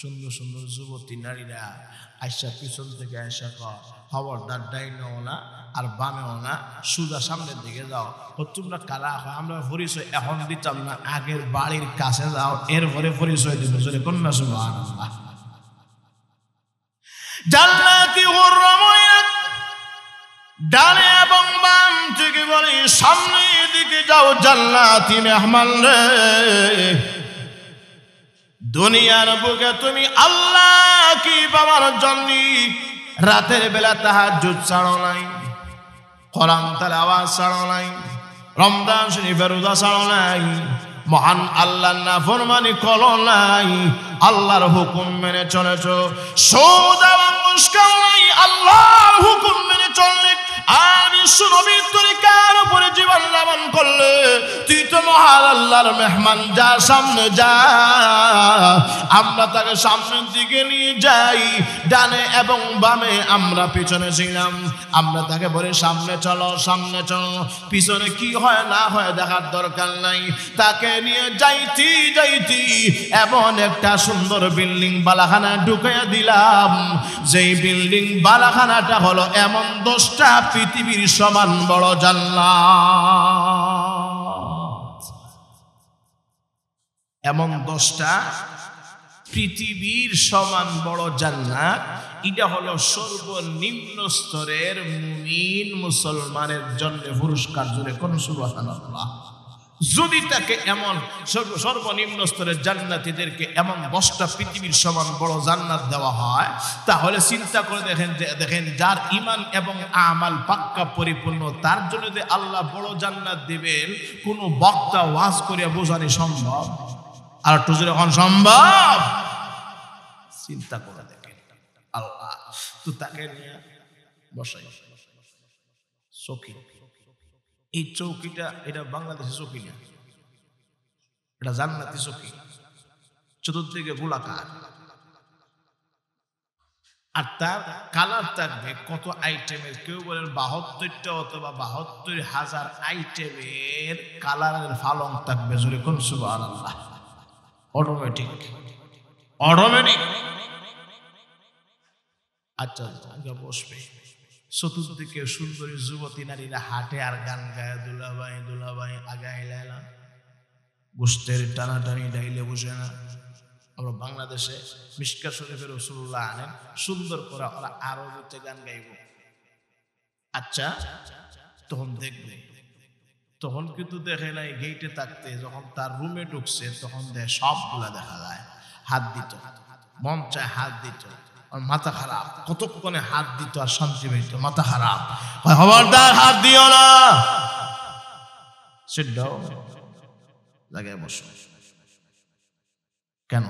সুন্দর সুন্দর যুবতী নারীরা আয়সা পিছন থেকে আয়সা, খবরদার ডাইনেও না আর বামেও না, সোজা সামনের দিকে যাও। তোমরা কারা হয়, আমরা পরিচয় এখন দিতাম না, আগের বাড়ির কাছে যাও, এরপরে পরিচয় দিব। কন্যা সুবহানাল্লাহ। জান্নাতি হুররামায়াত ডানে এবং বাম থেকে বলি, সামনের দিকে যাও জান্নাতি মেহমান রে। দুনিয়ার বুকে তুমি আল্লাহ কি পাওয়ার জন্য রাতের বেলা তাহাজ্জুদ ছাড়ো নাই, কোরআন তেলাওয়াত ছাড়ো নাই, রমজান শরীফের রোজা ছাড়ো নাই, মহান আল্লাহর নাফরমানি করো নাই, আল্লাহর হুকুম মেনে চলেছো, সুদ এবং ঘুষ খাও নাই, আল্লাহর হুকুম মেনে চললে আর বিশ্ব নবীর তরিকার উপরে জীবন যাপন করলে তুই তো মহান আল্লাহর মেহমান, যা সামনে যা। আমরা তাকে সামনের দিকে নিয়ে যাই, ডানে এবং বামে আমরা পিছনে ছিলাম। আমরা তাকে বলে সামনে চলো, সামনে চলো, পিছনে কি হয় না হয় দেখার দরকার নাই। তাকে নিয়ে যাইতি যাইতি এমন একটা সুন্দর বিল্ডিং বালাখানা ঢুকাইয়া দিলাম, যেই বিল্ডিং বালাখানাটা হলো এমন 10টা পৃথিবীর সমান বড় জান্নাত। এমন 10টা পৃথিবীর সমান বড় জান্নাত। এটা হলো সর্বনিম্ন স্তরের মুমিন মুসলমানের জন্য পুরস্কার। জোরে কোন সুবহানাল্লাহ। যদি তাকে এমন সর্বনিম্ন স্তরের জান্নাতীদেরকে এমন 10টা পৃথিবীর সমান বড় জান্নাত দেওয়া হয়, তাহলে চিন্তা করে দেখেন যার ঈমান এবং আমাল পাক্কা পরিপূর্ণ, তার জন্য যে আল্লাহ বড় জান্নাত দিবেন, কোন বক্তা ওয়াজ করিয়া বোঝানো সম্ভব? আর একটু জোরে এখন সম্ভব? চিন্তা করে দেখেন। আল্লাহ তো তাকে নিয়ে বসাই চৌকি। এই চৌকিটা এটা বাংলাদেশের চৌকি না, এটা জান্নাতি চৌকি। চতুর্দিকে গোলাকার, আর তার কালার থাকবে কত আইটেমের। কেউ বলেন 72টা অথবা 72,000 আইটেমের কালারের ফালং থাকবে। জোরে কোন সুবহানাল্লাহ। Automatic automatic. আচ্ছা বসবে। চতুর্দিকে সুন্দরী যুবতী নারীরা হাটে আর গান গায়ে, দুলাভাই দুলাভাই আগাই লাইলা, গোস্তের টানাটানি ডাইলে বসে না। আমরা বাংলাদেশে মিশকা শরীফের রাসূলুল্লাহ আনেন, সুন্দর করে ওরা আরবিতে গান গাইব। আচ্ছা তখন দেখবে, তখন কিন্তু দেখে নাই গেইটে থাকতে, যখন তার রুমে ঢুকছে তখন দেখে সবগুলা দেখা যায়। হাত দিত, মন চায় হাত দিত, মাথা খারাপ, কতক্ষণে হাত দিত আর শান্তি পেত। মাথা খারাপ, খবরদার হাত দিও না, সিট ডাউন, জায়গায় বসো। কেন?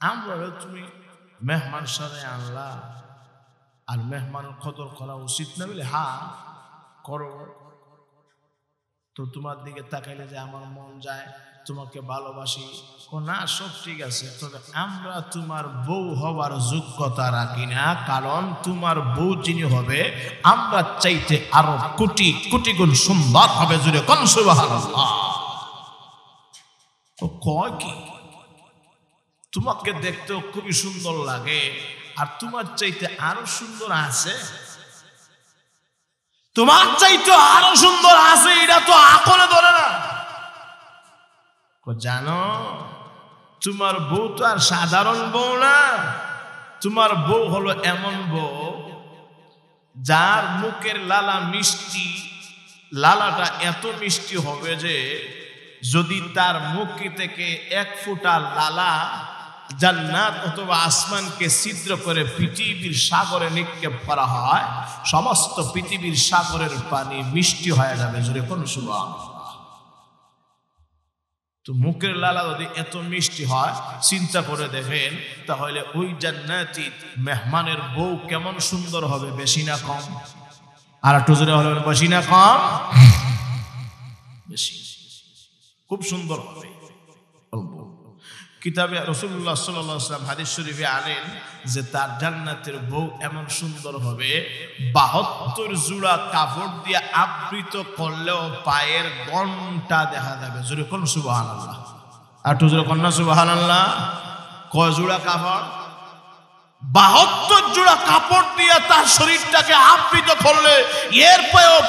আমরা তুমি মেহমান সাথে আনলা, আর মেহমানের কদর করা উচিত না বলে হ্যাঁ করো। তো তোমার দিকে তাকাইলে যে আমার মন যায়, তোমাকে ভালোবাসি, না সব ঠিক আছে, তবে আমরা তোমার বউ হবার যোগ্যতা রাখি না, কারণ তোমার বউ যিনি হবে আমরা চাইতে আরো কোটি কোটি গুণ সুন্দর হবে। জুড়ে কোন সুবহানাল্লাহ। তো কয় কি তোমাকে দেখতেও খুবই সুন্দর লাগে, আর তোমার চাইতে আরো সুন্দর আছে, তোমার চাইতে আরো সুন্দর আছে, এটা তো আকলে ধরে না। জানো তোমার বউ তো আর সাধারণ বউ না, তোমার বউ হলো এমন বউ যার মুখের লালা মিষ্টি, লালাটা এত মিষ্টি হবে যে যদি তার মুখ থেকে 1 ফোঁটা লালা জান্নাত অথবা আসমানকে ছিদ্র করে পৃথিবীর সাগরে নিক্ষেপ করা হয়, সমস্ত পৃথিবীর সাগরের পানি মিষ্টি হয়ে যাবে। জোরে কোন সুবহানাল্লাহ। তো মুখের লালা যদি এত মিষ্টি হয়, চিন্তা করে দেখেন তাহলে ওই জান্নাতি মেহমানের বউ কেমন সুন্দর হবে, বেশি না কম? আর একটু জোরে হলো, বেশি না কম? বেশি, খুব সুন্দর হবে। কিতাবে রাসূলুল্লাহ সাল্লাল্লাহু আলাইহি ওয়াসাল্লাম হাদিস শরীফে আনেন যে তার জান্নাতের বউ এমন সুন্দর হবে 72 জোড়া কাপড় দিয়ে আবৃত করলেও পায়ের গন্টা দেখা যাবে। জোরে কোন সুবহানাল্লাহ। আর একটু জোরে কোন সুবহানাল্লাহ। কয় জোড়া কাপড়? 72 জোড়া কাপড় দিয়ে তার শরীরটাকে আবৃত করলে এর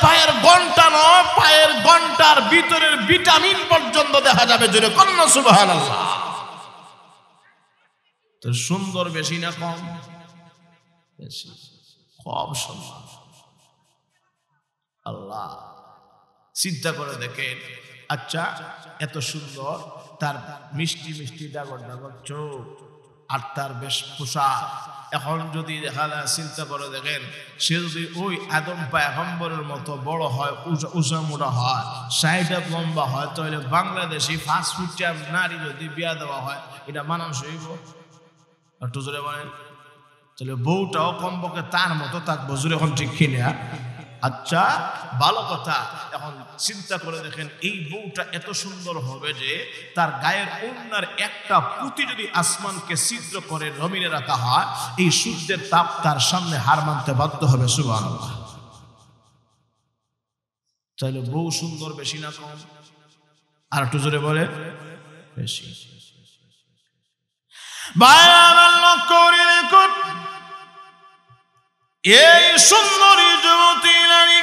পায়ের ঘন্টা নয়, পায়ের ঘন্টার ভিতরের ভিটামিন পর্যন্ত দেখা যাবে। জোরে কোন সুবহানাল্লাহ। তো সুন্দর বেশি না কম? বেশি, খুব সুন্দর। আল্লাহ চিন্তা করে দেখেন। আচ্ছা এত সুন্দর, তার মিষ্টি মিষ্টি ডাগর ডাগর চোখ, আর তার বেশ পোশাক। এখন যদি দেখা যায়, চিন্তা করে দেখেন, সে যদি ওই আদম পয়গম্বরের মতো বড় হয়, উঁচা মোটা হয়, 60 হাত লম্বা হয়, তাহলে বাংলাদেশি ফাস্টফুড নারী যদি বিয়া দেওয়া হয়, এটা মানুষ হইব? একটু জোরে বলেন। তাহলে বউটাও কমপক্ষে তার মতো থাকবো। জোরে এখন ঠিক কিনা? আচ্ছা ভালো কথা। এখন চিন্তা করে দেখেন, এই বউটা এত সুন্দর হবে যে তার গায়ের ওড়নার একটা পুঁতি যদি আসমানকে ছিদ্র করে জমিনে রাখা হয়, এই সূর্যের তাপ তার সামনে হার মানতে বাধ্য হবে। সুবহানাল্লাহ। তাহলে বউ সুন্দর বেশি না কম? আর একটু জোরে বলে বেশি। এই সুন্দরী যুবতী নারী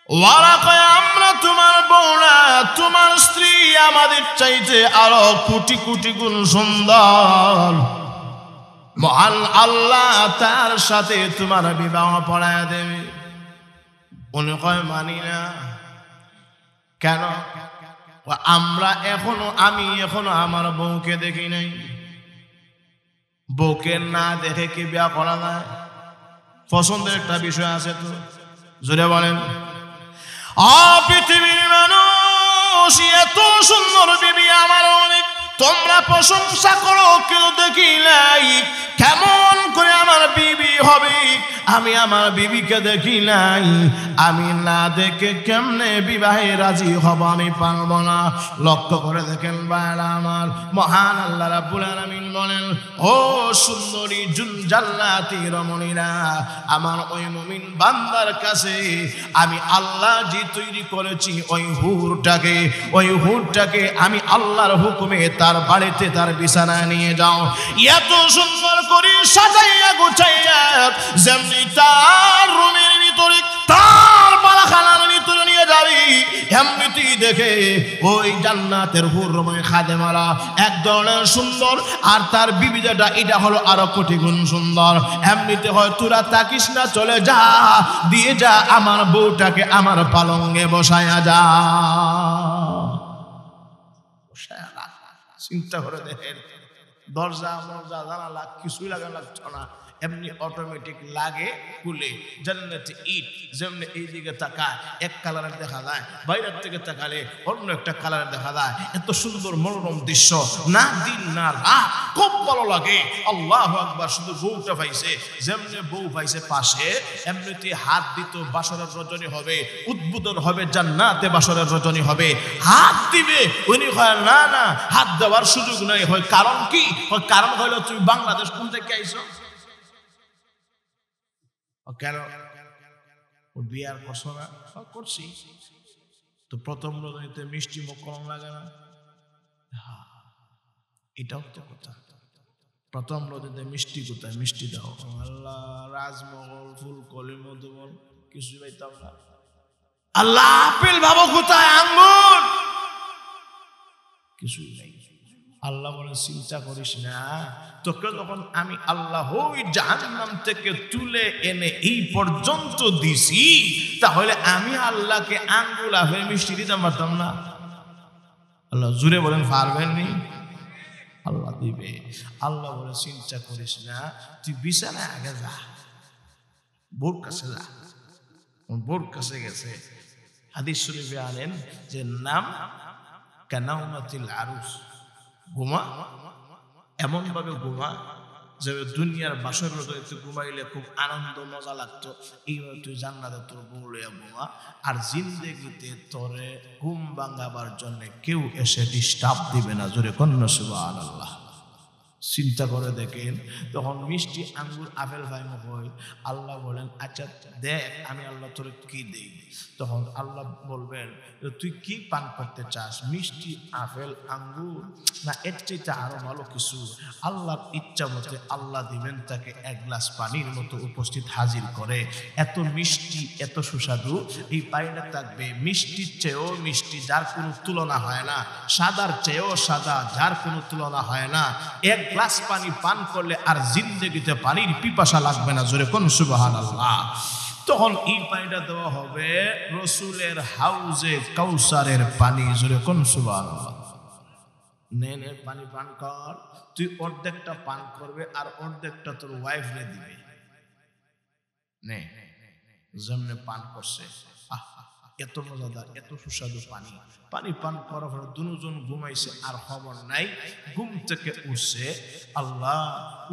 ওরা কয়, আমরা তোমার বউ না, তোমার স্ত্রী আমাদের চাইতে আরো কোটি কোটি গুণ সুন্দর। মহান আল্লাহ তার সাথে তোমার বিবাহ পড়ায় দেবে। উনি কয়, মানি না। কেন? আমি এখনো আমার বউকে দেখি নাই। বউকে না দেখে কি বিয়া করা যায়? পছন্দের একটা বিষয় আছে তো, জোরে বলেন। পৃথিবীর মানুষ এত সুন্দর বিবি আমার অনেক, তোমরা প্রশংসা করো, কেউ দেখি নাই। কেমন করে আমার বিবি হবে? আমি আমার বিবিকে দেখি নাই, আমি না দেখে কেমনে বিবাহে রাজি হব? আমি পারবো না। লক্ষ্য করে দেখেন ভাইরা আমার, মহান আল্লাহ রাব্বুল আলামিন বলেন, ও সুন্দরী জান্নাতি রমণীরা, আমার ওই মুমিন বান্দার কাছে আমি আল্লাহ যে তৈরি করেছি ওই হুরটাকে আমি আল্লাহর হুকুমে তার বাড়িতে তার বিছানায় নিয়ে যাও। এত সুন্দর করে সাজাইয়া গুছাইয়া, যেমনি তার রুমের ভিতরে তার বালাখানার ভিতরে নিয়ে যাবি, এমনিতেই দেখে ওই জান্নাতের হুরময় খাদেমারা এক ধরনের সুন্দর, আর তার বিবি যেটা এটা হলো আরো কোটি গুণ সুন্দর। এমনিতে হয় তোরা তাকিস না, চলে যা, দিয়ে যা আমার বউটাকে আমার পালঙ্গে বসায়া যা। চিন্তা করে দেখেন, দরজা জানালা কিছুই লাগছে না, এমনি অটোমেটিক লাগে খুলে। জান্নাতে ইট যেমনি এই দিকে তাকায় এক কালারের দেখা যায়, বাইরের থেকে তাকালে অন্য একটা কালারের দেখা যায়। এত সুন্দর মনোরম দৃশ্য, না দিন না রাত, খুব ভালো লাগে। আল্লাহু আকবার। শুধু বউটা পাইছে, যেমনি বউ পাইছে পাশে, এমনিতে হাত দিত বাসরের রজনী হবে, উদ্বোধন হবে, জান্নাতে বাসরের রজনী হবে। হাত দিবে, উনি হয় না না, হাত দেওয়ার সুযোগ নাই। হয় কারণ কি? হয় কারণ হলো তুমি বাংলাদেশ কোন থেকে আইছো? কেন বিয়ার করছো না? করছি তো। প্রথম রজনীতে মিষ্টি মুখ কম লাগে না? এটাও তো কথা। প্রথম রজনীতে মিষ্টি কোথায়? মিষ্টি দাও। আল্লাহ, রাজমহল, ফুলকলি, মধুবন কিছু পাইতাম না। আল্লাহ, আপেল ভাবো কোথায়? আঙ্গুর কিছুই নাই। আল্লাহ বলে, চিন্তা করিস না, তোকে যখন আমি আল্লাহ ওই জাহান্নাম থেকে তুলে এনে এই পর্যন্ত দিছি, তাহলে আমি আল্লাহকে আঙ্গুল আপেল মিষ্টি দিতে পারতাম না? আল্লাহ জুড়ে বলেন, পারবেন নি? আল্লাহ দিবে। আল্লাহ বলে, চিন্তা করিস না, তুই বিছানায় আগে যা, বোর কাছে যা। বোর কাছে গেছে, হাদিস শরীফে আনেন যে নাম কানাউমাতিল আরুস, ঘুমা, এমন ভাবে ঘুমা যে দুনিয়ার বাসর রজনীতে ঘুমাইলে খুব আনন্দ মজা লাগতো, এইভাবে তুই জান্নাতে তোর বউ লইয়া ঘুমা। আর জিন্দেগিতে তোরে ঘুম ভাঙাবার জন্য কেউ এসে ডিস্টার্ব দিবে না। জোরে কন্যা সুবহানাল্লাহ। চিন্তা করে দেখেন, তখন মিষ্টি আঙ্গুর আপেল ভাইমো হয়। আল্লাহ বলেন, আচ্ছা দেখ আমি আল্লাহ তোর কি দেই। তখন আল্লাহ বলবেন, তুই কি পান করতে চাস? মিষ্টি আপেল আঙ্গুর না এর চাইতে আরো ভালো কিছু? আল্লাহর ইচ্ছা মতে আল্লাহ দিবেন তাকে এক গ্লাস পানির মতো উপস্থিত হাজির করে। এত মিষ্টি, এত সুস্বাদু এই পানিটা থাকবে, মিষ্টির চেয়েও মিষ্টি, যার কোনো তুলনা হয় না, সাদার চেয়েও সাদা, যার কোনো তুলনা হয় না। এক গ্লাস পানি পান করলে আর জিন্দেগিতে পানির পিপাসা লাগবে না। জোরে কোন সুবহানাল্লাহ। তখন এই পানিটা দেওয়া হবে রসুলের হাউজে কাউসারের পানি। জোরে কোন সুবহানাল্লাহ। নে নে পানি পান কর। তুই অর্ধেকটা পান করবে আর অর্ধেকটা তোর ওয়াইফ রে দিবে। নে যেমনে পান করছে, এত মজাদার, এত সুস্বাদু পানি। পানি পান করার পরে দুজন ঘুমাইছে, আর খবর নাই। ঘুম থেকে উঠছে, আল্লাহ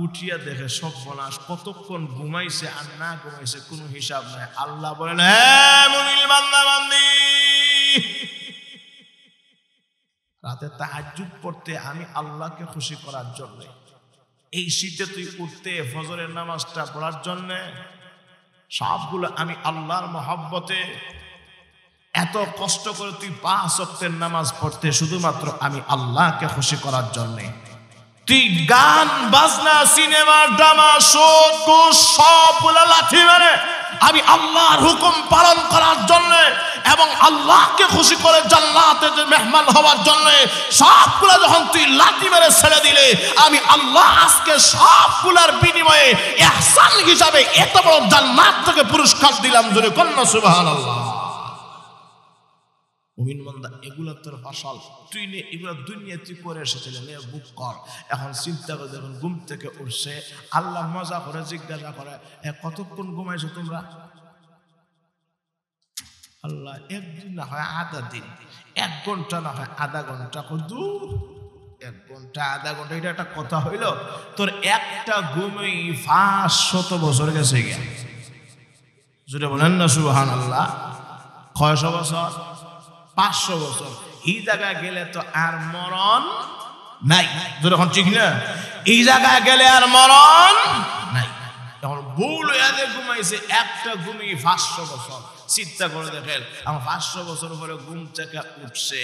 উঠিয়া দেখে সব বনাস, কতক্ষণ ঘুমাইছে আর না ঘুমাইছে কোনো হিসাব নাই। আল্লাহ বলেন, হ্যাঁ মুমিন বান্দা বান্দি, রাতে তাহাজ্জুদ পড়তে আমি আল্লাহকে খুশি করার জন্য, এই শীতে তুই উঠতে ফজরের নামাজটা পড়ার জন্য, সবগুলো আমি আল্লাহর মহব্বতে এত কষ্ট করে তুই 5 ওয়াক্তের নামাজ পড়তে শুধুমাত্র আমি আল্লাহকে খুশি করার জন্য। তুই গান বাজনা সিনেমা ড্রামা শো সবগুলো লাথি মেরে আমি আল্লাহর হুকুম পালন করার জন্য এবং আল্লাহকে খুশি করে জান্নাতে যে মেহমান হওয়ার জন্য সবগুলো যখন তুই লাথি মেরে ছেড়ে দিলে, আমি আল্লাহ আজকে সবগুলোর বিনিময়ে ইহসান হিসাবে এত বড় জান্নাত থেকে পুরস্কার দিলাম। জোরে কন্যা সুবহানাল্লাহ। মুমিন বান্দা, এগুলা তোর ফসল, তুই নে, এগুলা দুনিয়া তুই করে এসেছিলেন, বুক কর। এখন চিন্তা করে যখন ঘুম থেকে উঠছে, আল্লাহ মজা করে জিজ্ঞাসা করে, কতক্ষণ ঘুমাইছো তোমরা? আল্লাহ, একদিন না হয় আধা দিন, 1 ঘন্টা না হয় আধা ঘন্টা, কদু 1 ঘন্টা আধা ঘন্টা, এটা একটা কথা হইল? তোর একটা ঘুমেই 500 বছর গেছে গিয়া। যদি বলেন না সুবহানাল্লাহ। কয়শো বছর? 500 বছর। এই জায়গায় গেলে তো আর মরণ নাই। যখন ঠিক না, এই জায়গায় গেলে আর মরণ নাই। এখন ভুল হয়ে ঘুমাইছে, একটা ঘুমিয়ে 500 বছর। চিন্তা করে দেখেন, আমার 500 বছর পরে ঘুম থেকে উঠছে,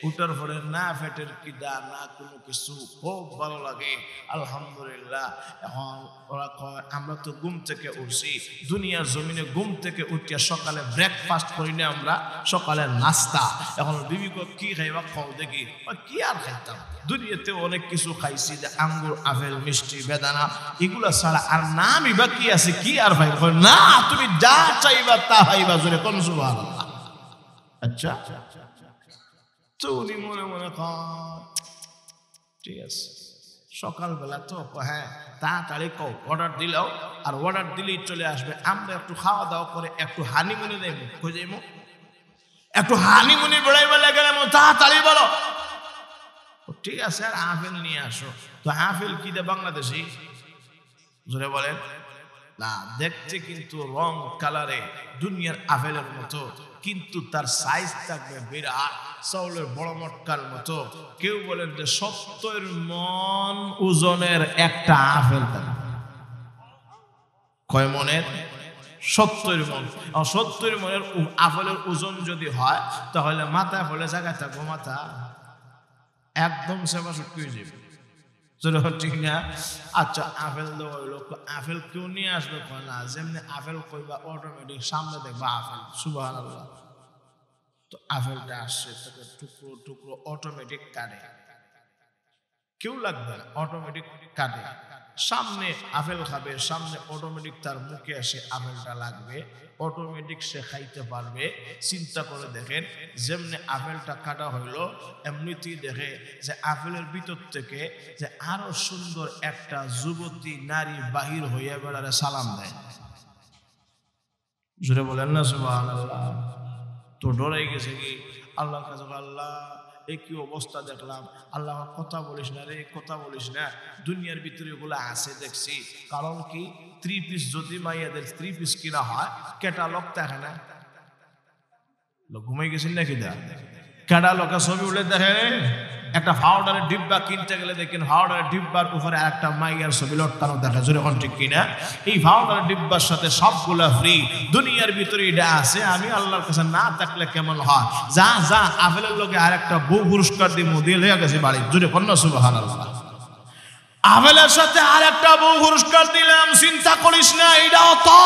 উঠার পরে না পেটের কিদা না কোনো কিছু, খুব ভালো লাগে, আলহামদুলিল্লাহ। এখন ওরা কয়, আমরা তো ঘুম থেকে উঠছি, দুনিয়ার জমিনে ঘুম থেকে উঠিয়া সকালে ব্রেকফাস্ট করি না আমরা, সকালে নাস্তা। এখন বিবি কয়, কি খাইবা? খাও দেখি। কি আর খাইতাম, দুনিয়াতে অনেক কিছু খাইছি, যে আঙ্গুর, আপেল, মিষ্টি, বেদানা, এগুলা ছাড়া আর নামই বা কি আছে, কি আর ভাই? না, তুমি যা চাইবা তা ভাইবা। জোরে কোন সুবহানাল্লাহ। আচ্ছা, তো উনি মনে মনে ঠিক আছে, সকালবেলা তো হ্যাঁ তাড়াতাড়ি কও, অর্ডার দিলেও, আর অর্ডার দিলেই চলে আসবে। আমরা একটু খাওয়া দাওয়া করে একটু হানিমুনি দেব, খুঁজেইম একটু হানিমুনি বেড়াইবে গেলে তাড়াতাড়ি বলো। ঠিক আছে, আর আপেল নিয়ে আসো। তো আপেল কি দে বাংলাদেশি? জোরে বলেন না। দেখতে কিন্তু রং কালারে দুনিয়ার আপেলের মতো, কিন্তু তার সাইজ থাকবে বিরাট, চাউলের বড় মটকার মতো। কেউ বলেন যে 70 মণ ওজনের একটা আপেল থাকবে। কয় মনের? 70 মণ। 70 মণের আপেলের ওজন যদি হয়, তাহলে মাথা ফলে জায়গায় থাকবো, মাথা একদম সেবা শুটকি হয়ে যাবে। ঠিক না? আচ্ছা, আপেল দেওয়া হইলো, আপেল কেউ নিয়ে আসবে না, যেমনি আপেল কইবা অটোমেটিক সামনে দেখবা আপেল। সুবহানাল্লাহ। তো আপেলটা আসছে, তাকে টুকরো টুকরো অটোমেটিক কাটে, কেউ লাগবে না, অটোমেটিক কাটে। সামনে আপেল খাবে, সামনে অটোমেটিক তার মুখে এসে আপেলটা লাগবে, অটোমেটিক সে খাইতে পারবে। চিন্তা করে দেখেন, যেমনি আপেলটা কাটা হইলো, এমনিতেই দেখে যে আপেলের ভিতর থেকে যে আরো সুন্দর একটা যুবতী নারী বাহির হইয়া বেড়ারে সালাম দেয়। জোরে বলেন না সুবহানাল্লাহ। তো ডরাই গেছে কি আল্লাহর কাছে, আল্লাহ এই কি অবস্থা দেখলাম। আল্লাহ, কথা বলিস না রে, কথা বলিস না, দুনিয়ার ভিতরে ওগুলো আছে দেখছি। কারণ কি, 3 পিস যদি মাইয়াদের 3 পিস কিনা হয়, ক্যাটালগ দেখে না। ঘুমাই গেছেন নাকি? ক্যাটালগের ছবি উঠে দেখে। একটা পাউডারের ডিব্বা কিনতে গেলে দেখেন, পাউডারের ডিব্বার উপরে একটা মাইয়ার ছবি লটকানো দেখা, যেরকম ঠিক কিনা। এই পাউডারের ডিব্বার সাথে সবগুলা ফ্রি। দুনিয়ার ভিতরে এটা আছে, আমি আল্লাহর কাছে না থাকলে কেমন হয়? যা যা, আপেলের লোকে আর একটা বউ পুরস্কার দিয়ে দিয়ে লইয়া গেছে বাড়ি। জুড়ে কন্যা সুবহানাল্লাহ। আপেলের সাথে আর একটা বউ পুরস্কার দিলাম, চিন্তা করিস না, এটাও তো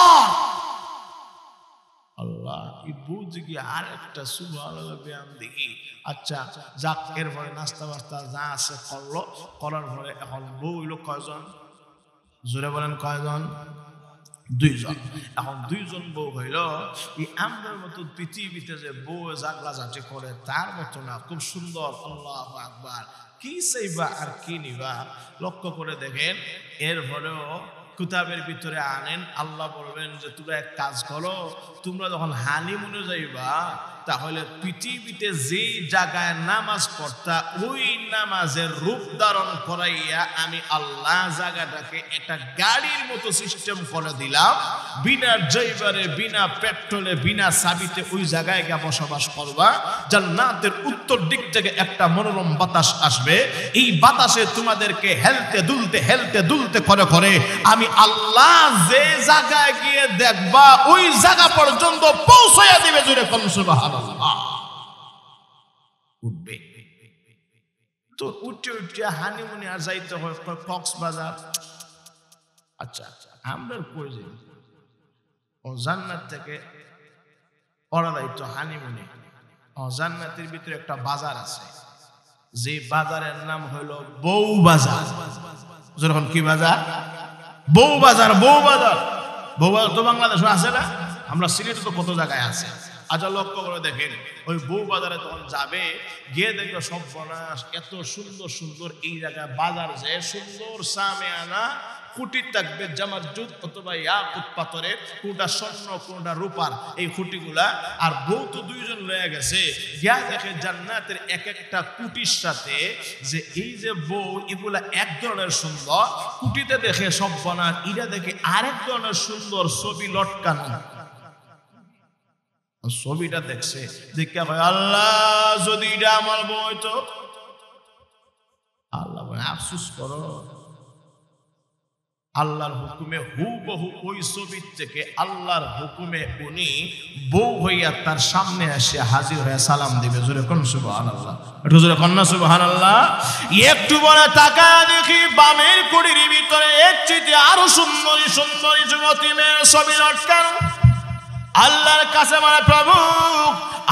আল্লাহ। এই বউ দিকে আর একটা সুবহানাল্লাহ ব্যায়াম দেখি। আচ্ছা যাক, এরপরে নাস্তা বাস্তা যা আছে করলো, করার পরে এখন বউ হইল কয়জন? জোরে বলেন কয়জন? 2 জন। এখন 2 জন বউ হইল। এই আমাদের মতো পৃথিবীতে যে বউ জাগলা জাতি করে তার মতো না, খুব সুন্দর। আল্লাহু আকবার। কি চাইবা আর কি নিবা, লক্ষ্য করে দেখেন। এরপরেও কিতাবের ভিতরে আনেন, আল্লাহ বলবেন যে তোমরা এক কাজ করো, তোমরা যখন হানিমুনে যাইবা, তাহলে পৃথিবীতে যে জায়গায় নামাজ পড়তা ওই নামাজের রূপ ধারণ করাইয়া আমি আল্লাহ জায়গাটাকে একটা গাড়ির মতো সিস্টেম করে দিলাম, বিনা ড্রাইভারে, বিনা পেট্রোলে, বিনা চাবিতে ওই জায়গায় গিয়ে বসবাস করবা। জান্নাতের উত্তর দিক থেকে একটা মনোরম বাতাস আসবে, এই বাতাসে তোমাদেরকে হেলতে দুলতে করে করে আমি আল্লাহ যে জায়গায় গিয়ে দেখবা ওই জায়গা পর্যন্ত পৌঁছাইয়া দিবে। জোরে কোন সুবহানাল্লাহ। উঠবে তো উঠে হানিমুনে আর যাইতে হয় কক্সবাজার। আচ্ছা আমরা কই যাই ও জান্নাত থেকে ওরা যাইতো হানিমুনে। ও জান্নাতের ভিতরে একটা বাজার আছে, যে বাজারের নাম হইল বউ বাজার। যখন কি বাজার? বউ বাজার। বউ বাজার তো বাংলাদেশে আছে না? আমরা সিলেটে তো কত জায়গায় আছে। আচ্ছা লক্ষ্য করে দেখেন, ওই বউ বাজারে তখন যাবে, গিয়ে দেখবে সব বনাস এত সুন্দর সুন্দর এই জায়গায় বাজার, যে সুন্দর সামে আনা খুঁটি থাকবে জামারজুদ অথবা ইয়াকুত পাথরের, কোনটা স্বর্ণ কোনটা রূপার, এই খুঁটিগুলা। আর বউ তো দুইজন লয়ে গেছে, গিয়া দেখে জান্নাতের এক একটা কুটির সাথে যে এই যে বউ এগুলা এক ধরনের সুন্দর, কুটিতে দেখে সব বনাস ইরা দেখে আরেক ধরনের সুন্দর ছবি লটকানো। ছবিটা দেখছে, দেখে ভাই আল্লাহ যদি এটা আমার বউ হইতো। আল্লাহ বলে আফসোস করো, আল্লাহর হুকুমে হুবহু ওই ছবির থেকে আল্লাহর হুকুমে উনি বউ হইয়া তার সামনে এসে হাজির হয়ে সালাম দিবে। জোরে কোন সুবহানাল্লাহ, একটু জোরে কোন না সুবহানাল্লাহ। একটু বলে তাকায় দেখি বামের কুড়ির ভিতরে এক চিঠি আরো সুন্দরী সুন্দরী যুবতী মেয়ের ছবি লটকানো। আল্লাহর কাছে মানে প্রভু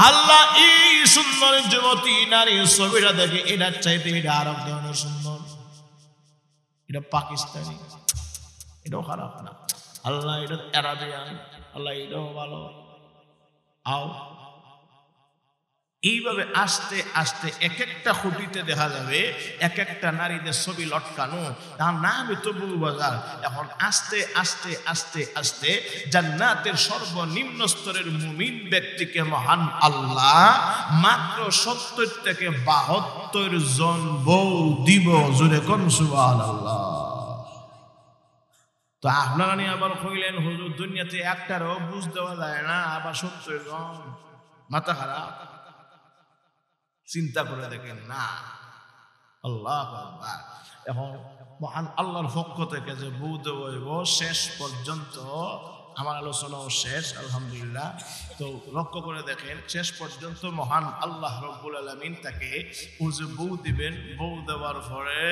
আল্লাহ এই সুন্দর যুবতী নারীর ছবিটা দেখে এটার চাইতে এটা আরো ধরনের সুন্দর, এটা পাকিস্তানি, এটাও খারাপ না আল্লাহ, এটা আরাবিয়ান আল্লাহ, এটাও ভালো। আও এইভাবে আস্তে আস্তে এক একটা খুঁটিতে দেখা যাবে এক একটা নারীদের ছবি লটকানো, তার নাম তো বউ বাজার। এখন আস্তে আস্তে আস্তে আস্তে জান্নাতের সর্বনিম্ন স্তরের মুমিন ব্যক্তিকে মহান আল্লাহ মাত্র 70 থেকে 72 জন বউ দিব। জোরে কোন সুবহানাল্লাহ। তো আপনারা নিয়ে আবার কইলেন হুজুর দুনিয়াতে একটারও বুঝ দেওয়া যায় না, আবার 70 জন, মাথা খারাপ। চিন্তা করে দেখেন না, আল্লাহু আকবার। এখন মহান আল্লাহর পক্ষ থেকে যে বউ দেব শেষ পর্যন্ত আমার আলোচনাও শেষ আলহামদুলিল্লাহ। তো লক্ষ্য করে দেখেন শেষ পর্যন্ত মহান আল্লাহ রব্বুল আলামিন তাকে ও যে বউ দিবেন, বউ দেওয়ার পরে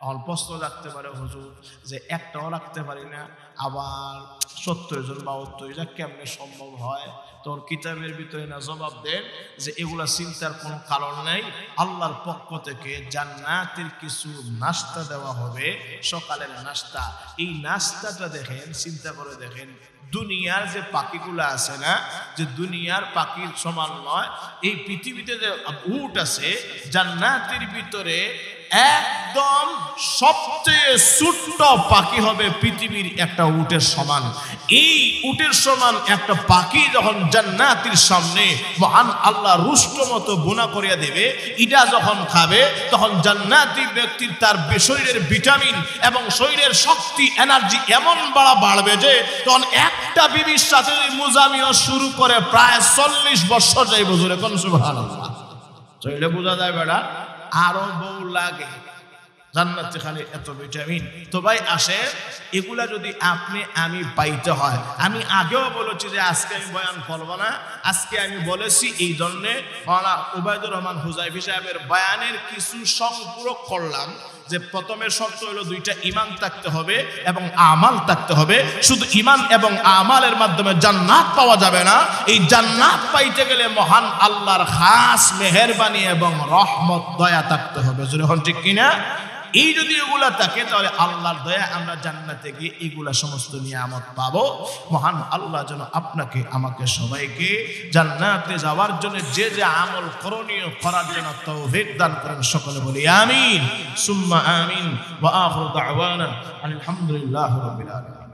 এখন প্রশ্ন রাখতে পারে হুজুর যে একটাও রাখতে পারি না, আবার 70 জন 72 জন কেমনে সম্ভব হয়? তোর কিতাবের ভিতরে না জবাব দেন যে এগুলা চিন্তার কোনো কারণ নাই। আল্লাহর পক্ষ থেকে জান্নাতের কিছু নাস্তা দেওয়া হবে, সকালের নাস্তা। এই নাস্তাটা দেখেন, চিন্তা করে দেখেন, দুনিয়ার যে পাখিগুলো আছে না, যে দুনিয়ার পাখির সমান নয়। এই পৃথিবীতে যে উট আছে, জান্নাতের ভিতরে একদম সবচেয়ে ছোট্ট পাখি হবে পৃথিবীর একটা উটের সমান। এই উটের সমান একটা পাখি যখন জান্নাতের সামনে মহান আল্লাহ রুষ্ট মতো বোনা করিয়া দেবে, এটা যখন খাবে তখন জান্নাতি ব্যক্তির তার শরীরের ভিটামিন এবং শরীরের শক্তি এনার্জি এমন বাড়বে যে তখন একটা বিবির সাথে মুজামিও শুরু করে প্রায় 40 বছর যাইব। জোরে কোন সুবহানাল্লাহ। চলে বোঝা যায় বেটা আরো বউ লাগে, জান্নাতে খালি এত ভিটামিন। তো ভাই আসে এগুলা যদি আপনি আমি পাইতে হয়, আমি আগেও বলেছি যে আজকে আমি বয়ান করবো না, আজকে আমি বলেছি এই জন্যে মাওলানা উবাইদুর রহমান হুজাইফি সাহেবের বয়ানের কিছু সংপূরক করলাম। যে প্রথমে শর্ত হলো দুইটা ঈমান থাকতে হবে এবং আমাল থাকতে হবে। শুধু ঈমান এবং আমালের মাধ্যমে জান্নাত পাওয়া যাবে না। এই জান্নাত পাইতে গেলে মহান আল্লাহর খাস মেহেরবানি এবং রহমত দয়া থাকতে হবে। যখন ঠিক কিনা? এই যদি এগুলা থাকে তাহলে আল্লাহর দয়া আমরা জান্নাতে গিয়ে এগুলা সমস্ত নিয়ামত পাবো। মহান আল্লাহ যেন আপনাকে আমাকে সবাইকে জান্নাতে যাওয়ার জন্য যে যে আমল করণীয় করার জন্য তৌফিক দান করেন। সকলে বলি আমিন সুম্মা আমিন। ওয়া আখিরু দাওয়ানা আলহামদুলিল্লাহি রাব্বিল আলামিন।